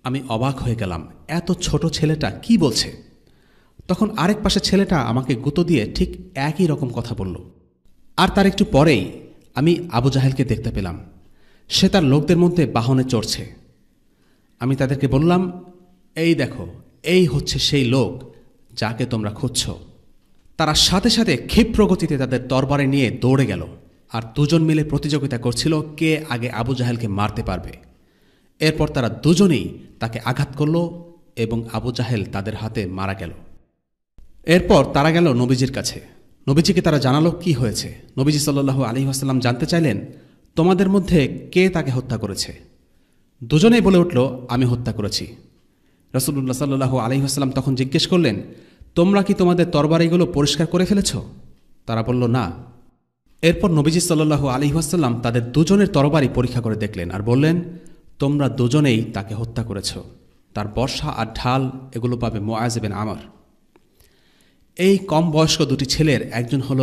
C: আমি অবাক হয়ে গেলাম, এত ছোট ছেলেটা কি বলছে। তখন আরেক পাশে ছেলেটা আমাকে গুঁতো দিয়ে ঠিক একই রকম কথা বলল। আর তার একটু পরেই আমি আবু জাহেলকে দেখতে পেলাম। সে তার লোকদের মধ্যে বাহনে চড়ছে। আমি তাদেরকে বললাম, এই দেখো, এই হচ্ছে সেই লোক যাকে তোমরা খুঁজছ। তারা সাথে সাথে ক্ষিপ্র গতিতে তাদের তরবারে নিয়ে দৌড়ে গেল, আর 2 জন মিলে প্রতিযোগিতা করছিল কে আগে আবু জাহেলকে মারতে পারবে। এরপর তারা দুজনেই তাকে আঘাত করল এবং আবু জাহেল তাদের হাতে মারা গেল। এরপর তারা গেল নবীজির কাছে। নবীজিকে তারা জানালো কি হয়েছে। নবীজি সাল্লাল্লাহু আলাইহি ওয়াসাল্লাম জানতে চাইলেন, তোমাদের মধ্যে কে তাকে হত্যা করেছে? দুজনেই বলে উঠল, আমি হত্যা করেছি। রাসূলুল্লাহ সাল্লাল্লাহু আলাইহি ওয়াসাল্লাম তখন জিজ্ঞেস করলেন, তোমরা কি তোমাদের তরবারিগুলো পরিষ্কার করে ফেলেছ? তারা বলল, না। এরপর নবীজি সাল্লাল্লাহু আলাইহি ওয়াসাল্লাম তাদের দুজনের তরবারি পরীক্ষা করে দেখলেন আর বললেন, তোমরা দুজনেই তাকে হত্যা করেছ। তার বর্শা আর ঢাল এগুলো পাবে মুআজ ইবনে আমর। এই কম বয়স্ক দুটি ছেলের একজন হল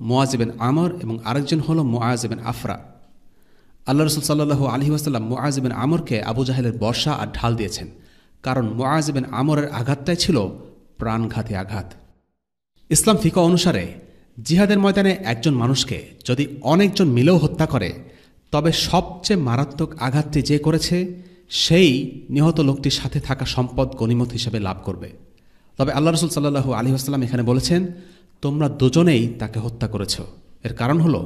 C: মুআজ ইবনে আমর এবং আরেকজন হল মুআজ ইবনে আফরা। আল্লাহ রাসূল সাল্লাল্লাহু আলাইহি ওয়াসাল্লাম মুআজ ইবনে আমরকে আবু জাহেলের বর্ষা আর ঢাল দিয়েছেন, কারণ মুআজ ইবনে আমরের আঘাতটাই ছিল প্রাণঘাতী আঘাত। ইসলাম ফিকহ অনুসারে জিহাদের ময়দানে একজন মানুষকে যদি অনেকজন মিলেও হত্যা করে, তবে সবচেয়ে মারাত্মক আঘাতটি যে করেছে সেই নিহত লোকটির সাথে থাকা সম্পদ গনিমত হিসেবে লাভ করবে। তবে আল্লাহ রাসূল সাল্লাল্লাহু আলাইহি ওয়াসাল্লাম এখানে বলেছেন, তোমরা দুজনেই তাকে হত্যা করেছ। এর কারণ হলো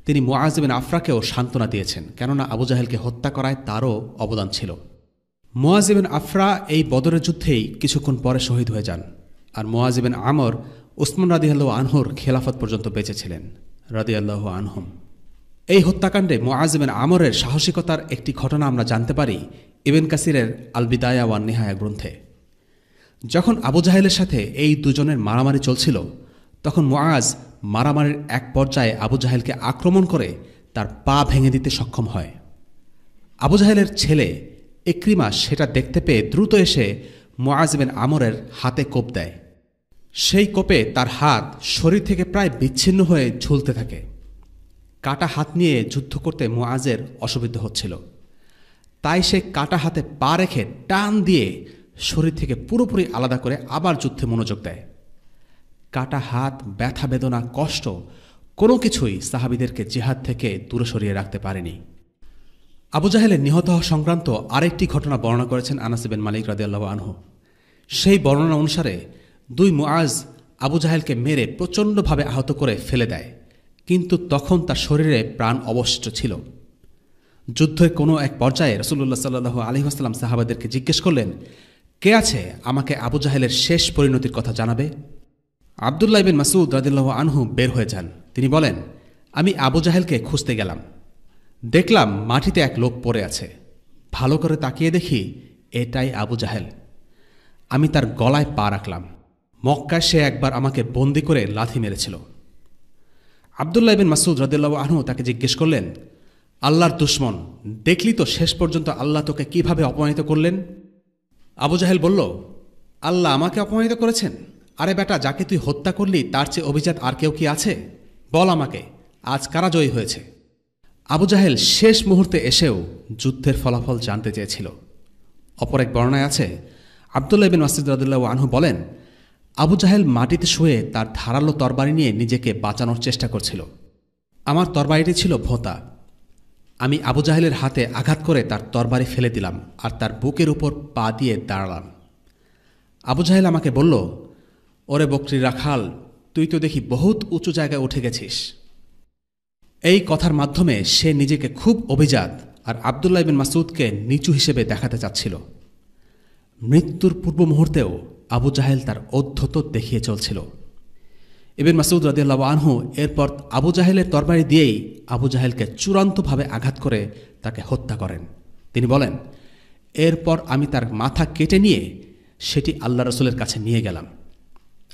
C: তিনি মুআজ ইবনে আফরাকেও সান্ত্বনা দিয়েছেন, কেননা আবু জাহেলকে হত্যা করায় তারও অবদান ছিল। মুআজ ইবনে আফরা এই বদরের যুদ্ধেই কিছুক্ষণ পরে শহীদ হয়ে যান, আর মুআজ ইবনে আমর উসমান রাদিয়াল্লাহু আনহুর খেলাফত পর্যন্ত বেঁচে ছিলেন রাদিয়াল্লাহু আনহুম। এই হত্যাকাণ্ডে মুআজ ইবনে আমরের সাহসিকতার একটি ঘটনা আমরা জানতে পারি ইবনে কাসিরের আল বিদায়া ওয়ান নিহায়া গ্রন্থে। যখন আবু জাহেলের সাথে এই দুজনের মারামারি চলছিল, তখন মুআজ মারামারির এক পর্যায়ে আবু জাহেলকে আক্রমণ করে তার পা ভেঙে দিতে সক্ষম হয়। আবু জাহেলের ছেলে ইকরিমা সেটা দেখতে পেয়ে দ্রুত এসে মুআজ ইবনে আমরের হাতে কোপ দেয়। সেই কোপে তার হাত শরীর থেকে প্রায় বিচ্ছিন্ন হয়ে ঝুলতে থাকে। কাটা হাত নিয়ে যুদ্ধ করতে মুআজের অসুবিধা হচ্ছিল, তাই সে কাটা হাতে পা রেখে টান দিয়ে শরীর থেকে পুরোপুরি আলাদা করে আবার যুদ্ধে মনোযোগ দেয়। কাটা হাত, ব্যথা, বেদনা, কষ্ট কোনো কিছুই সাহাবীদেরকে জিহাদ থেকে দূরে সরিয়ে রাখতে পারেনি। আবু জাহেলের নিহত হওয়া সংক্রান্ত আরেকটি ঘটনা বর্ণনা করেছেন আনাস ইবনে মালিক রাদিয়াল্লাহু আনহু। সেই বর্ণনা অনুসারে দুই মুআজ আবু জাহেলকে মেরে প্রচণ্ডভাবে আহত করে ফেলে দেয়, কিন্তু তখন তার শরীরে প্রাণ অবশিষ্ট ছিল। যুদ্ধের কোনো এক পর্যায়ে রাসূলুল্লাহ সাল্লাল্লাহু আলাইহি ওয়াসাল্লাম সাহাবাদেরকে জিজ্ঞেস করলেন, কে আছে আমাকে আবু জাহেলের শেষ পরিণতির কথা জানাবে? আব্দুল্লাহ ইবনে মাসউদ রাদিয়াল্লাহু আনহু বের হয়ে যান। তিনি বলেন, আমি আবু জাহেলকে খুঁজতে গেলাম, দেখলাম মাটিতে এক লোক পড়ে আছে। ভালো করে তাকিয়ে দেখি এটাই আবু জাহেল। আমি তার গলায় পা রাখলাম। মক্কায় সে একবার আমাকে বন্দি করে লাথি মেরেছিল। আব্দুল্লাহ ইবনে মাসউদ রাদিয়াল্লাহু আনহু তাকে জিজ্ঞেস করলেন, আল্লাহর দুশমন, দেখলি তো শেষ পর্যন্ত আল্লাহ তোকে কিভাবে অপমানিত করলেন? আবু জাহেল বলল, আল্লাহ আমাকে অপমানিত করেছেন? আরে বেটা, যাকে তুই হত্যা করলি তার চেয়ে অভিজাত আর কেউ কি আছে? বল আমাকে, আজ কারা জয়ী হয়েছে? আবু জাহেল শেষ মুহূর্তে এসেও যুদ্ধের ফলাফল জানতে চেয়েছিল। অপর এক বর্ণনায় আছে, আব্দুল্লাহ ইবনে মাসউদ রাদিয়াল্লাহু আনহু বলেন, আবু জাহেল মাটিতে শুয়ে তার ধারালো তরবারি নিয়ে নিজেকে বাঁচানোর চেষ্টা করছিল। আমার তরবারিটি ছিল ভোঁতা। আমি আবু জাহেলের হাতে আঘাত করে তার তরবারি ফেলে দিলাম আর তার বুকের উপর পা দিয়ে দাঁড়ালাম। আবু জাহেল আমাকে বলল, ওরে বকরির রাখাল, তুই তো দেখি বহুত উঁচু জায়গায় উঠে গেছিস। এই কথার মাধ্যমে সে নিজেকে খুব অভিজাত আর আব্দুল্লাহ ইবনে মাসউদকে নিচু হিসেবে দেখাতে চাচ্ছিল। মৃত্যুর পূর্ব মুহূর্তেও আবু জাহেল তার ঔদ্ধত্য দেখিয়ে চলছিল। ইবনে মাসউদ রাদিয়াল্লাহু আনহু এরপর আবু জাহেলের তরবারি দিয়েই আবু জাহেলকে চূড়ান্তভাবে আঘাত করে তাকে হত্যা করেন। তিনি বলেন, এরপর আমি তার মাথা কেটে নিয়ে সেটি আল্লাহ রাসূলের কাছে নিয়ে গেলাম।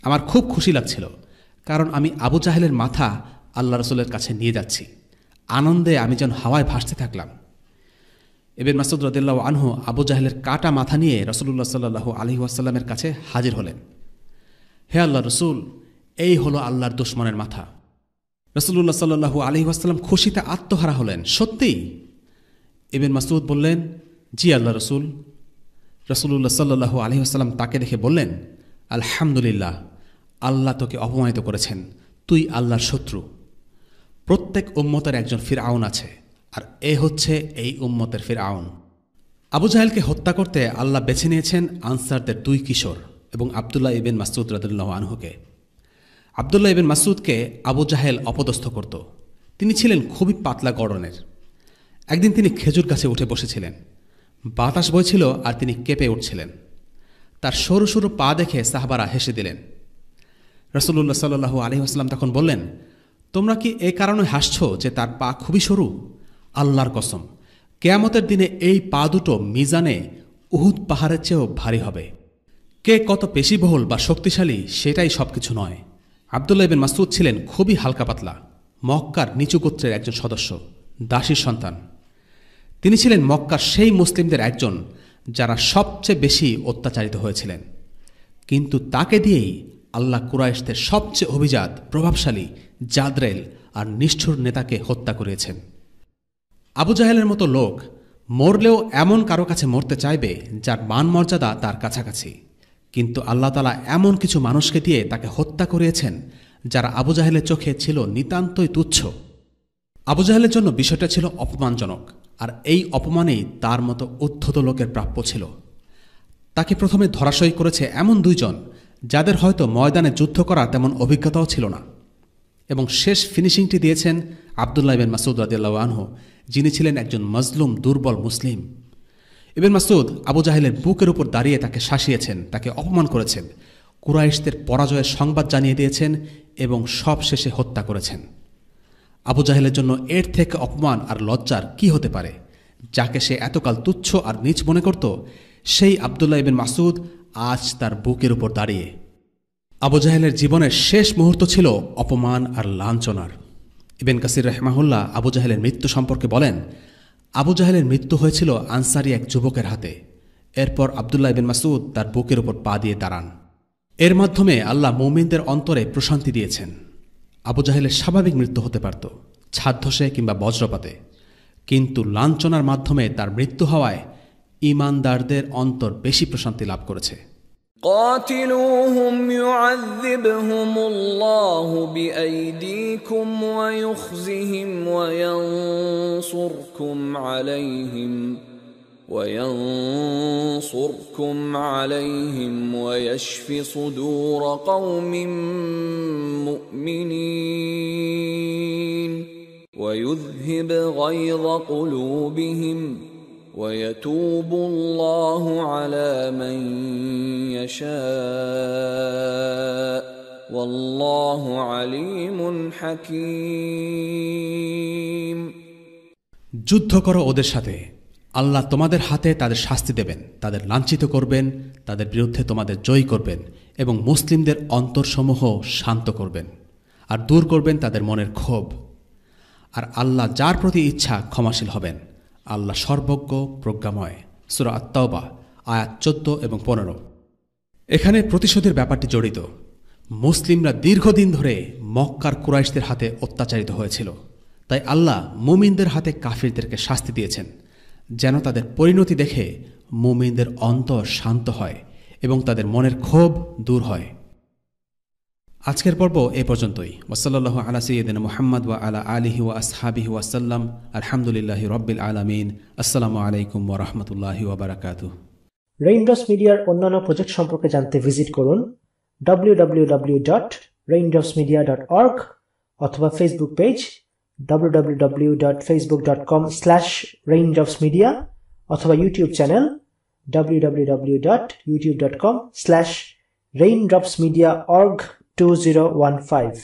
C: আমার খুব খুশি লাগছিল, কারণ আমি আবু জাহেলের মাথা আল্লাহ রাসূলের কাছে নিয়ে যাচ্ছি। আনন্দে আমি যেন হাওয়ায় ভাসতে থাকলাম। ইবনে মাসউদ রাদিয়াল্লাহু আনহু আবু জাহেলের কাটা মাথা নিয়ে রাসূলুল্লাহ সাল্লাল্লাহু আলাইহি ওয়াসাল্লামের কাছে হাজির হলেন। হে আল্লাহর রাসূল, এই হলো আল্লাহর দুশমনের মাথা। রাসূলুল্লাহ সাল্লাল্লাহু আলাইহি ওয়াসাল্লাম খুশিতে আত্মহারা হলেন। সত্যিই? ইবনে মাসউদ বললেন, জি আল্লাহর রাসূল। রাসূলুল্লাহ সাল্লাল্লাহু আলাইহি ওয়াসাল্লাম তাকে দেখে বললেন, আলহামদুলিল্লাহ, আল্লাহ তোকে অপমানিত করেছেন, তুই আল্লাহর শত্রু। প্রত্যেক উম্মতের একজন ফিরআউন আছে, আর এ হচ্ছে এই উম্মতের ফিরআউন। আবু জাহেলকে হত্যা করতে আল্লাহ বেছে নিয়েছেন আনসারদের দুই কিশোর এবং আব্দুল্লাহ ইবনে মাসউদ রাদিয়াল্লাহু আনহুকে। আব্দুল্লাহ ইবনে মাসউদকে আবু জাহেল অপদস্থ করত। তিনি ছিলেন খুবই পাতলা গড়নের। একদিন তিনি খেজুর গাছে উঠে বসেছিলেন। বাতাস বইছিল আর তিনি কেঁপে উঠছিলেন। তার সরু সরু পা দেখে সাহাবারা হেসে দিলেন। রাসূলুল্লাহ সাল্লাল্লাহু আলাইহি ওয়াসাল্লাম তখন বললেন, তোমরা কি এ কারণে হাসছ যে তার পা খুবই সরু? আল্লাহর কসম, কিয়ামতের দিনে এই পা দুটো মিজানে উহুদ পাহাড়ের চেয়েও ভারী হবে। কে কত পেশিবহুল বা শক্তিশালী সেটাই সবকিছু নয়। আব্দুল্লাহ ইবনে মাসউদ ছিলেন খুবই হালকা পাতলা, মক্কার নিচু গোত্রের একজন সদস্য, দাসীর সন্তান। তিনি ছিলেন মক্কার সেই মুসলিমদের একজন যারা সবচেয়ে বেশি অত্যাচারিত হয়েছিলেন। কিন্তু তাকে দিয়েই আল্লাহ কুরাইশদের সবচেয়ে অভিজাত, প্রভাবশালী, জাদরেল আর নিষ্ঠুর নেতাকে হত্যা করিয়েছেন। আবু জাহেলের মতো লোক মরলেও এমন কারো কাছে মরতে চাইবে যার মান মর্যাদা তার কাছাকাছি, কিন্তু আল্লাহ তাআলা এমন কিছু মানুষকে দিয়ে তাকে হত্যা করিয়েছেন যারা আবু জাহেলের চোখে ছিল নিতান্তই তুচ্ছ। আবু জাহেলের জন্য বিষয়টা ছিল অপমানজনক, আর এই অপমানেই তার মতো উদ্ধত লোকের প্রাপ্য ছিল। তাকে প্রথমে ধরাশয়ী করেছে এমন দুইজন যাদের হয়তো ময়দানে যুদ্ধ করার তেমন অভিজ্ঞতাও ছিল না, এবং শেষ ফিনিশিংটি দিয়েছেন আবদুল্লাহ ইবনে মাসউদ রাদিয়াল্লাহু আনহু, যিনি ছিলেন একজন মজলুম, দুর্বল মুসলিম। ইবনে মাসউদ আবু জাহেলের বুকের উপর দাঁড়িয়ে তাকে শাসিয়েছেন, তাকে অপমান করেছেন, কুরাইশদের পরাজয়ের সংবাদ জানিয়ে দিয়েছেন এবং সব শেষে হত্যা করেছেন। আবু জাহেলের জন্য এর থেকে অপমান আর লজ্জার কি হতে পারে? যাকে সে এতকাল তুচ্ছ আর নীচ মনে করত, সেই আবদুল্লাহ ইবনে মাসউদ আজ তার বুকের উপর দাঁড়িয়ে। আবু জাহেলের জীবনের শেষ মুহূর্ত ছিল অপমান আর লাঞ্ছনার। ইবনে কাসির রাহিমাহুল্লাহ আবু জাহেলের মৃত্যু সম্পর্কে বলেন, আবু জাহেলের মৃত্যু হয়েছিল আনসারী এক যুবকের হাতে। এরপর আবদুল্লাহ ইবনে মাসউদ তার বুকের উপর পা দিয়ে দাঁড়ান। এর মাধ্যমে আল্লাহ মুমিনদের অন্তরে প্রশান্তি দিয়েছেন। আবু জাহেলের স্বাভাবিক মৃত্যু হতে পারত, ছাদধসে কিংবা বজ্রপাতে, কিন্তু লাঞ্ছনার মাধ্যমে তার মৃত্যু হওয়ায় ঈমানদারদের অন্তর বেশি প্রশান্তি লাভ করেছে।
D: قاتلوهم يعذبهم الله بأيديكم ويخزهم وينصركم عليهم ويشف صدور قوم مؤمنين ويذهب غيظ قلوبهم ويتوب الله على من يشاء والله عليم حكيم।
C: যুদ্ধ করো ওদের সাথে, আল্লাহ তোমাদের হাতে তাদের শাস্তি দেবেন, তাদের লাঞ্ছিত করবেন, তাদের বিরুদ্ধে তোমাদের জয়ী করবেন এবং মুসলিমদের অন্তরসমূহ শান্ত করবেন আর দূর করবেন তাদের মনের ক্ষোভ। আর আল্লাহ যার প্রতি ইচ্ছা ক্ষমাশীল হবেন। আল্লাহ সর্বজ্ঞ, প্রজ্ঞাময়। সূরা আত-তাওবা আয়াত 14 এবং 15। এখানে প্রতিশোধের ব্যাপারটি জড়িত। মুসলিমরা দীর্ঘদিন ধরে মক্কার কুরাইশদের হাতে অত্যাচারিত হয়েছিল, তাই আল্লাহ মুমিনদের হাতে কাফিরদেরকে শাস্তি দিয়েছেন, যেন তাদের পরিণতি দেখে মুমিনদের অন্তর শান্ত হয় এবং তাদের মনের ক্ষোভ দূর হয়। আজকের পর্ব এ পর্যন্তই। ওয়াসাল্লাল্লাহু আলা সাইয়্যিদিনা মুহাম্মদ ওয়া আলা আলিহি ওয়া আসহাবিহি ওয়া সাল্লাম। আলহামদুলিল্লাহি রাব্বিল আলামিন। আসসালামু আলাইকুম ওয়া রাহমাতুল্লাহি ওয়া বারাকাতুহু।
B: রেইনড্রপস মিডিয়ার অন্যান্য প্রজেক্ট সম্পর্কে জানতে ভিজিট করুন www.raindropsmedia.org অথবা ফেসবুক পেজ www.facebook.com/raindropsmedia অথবা ইউটিউব চ্যানেল www.youtube.com/raindropsmediaorg2015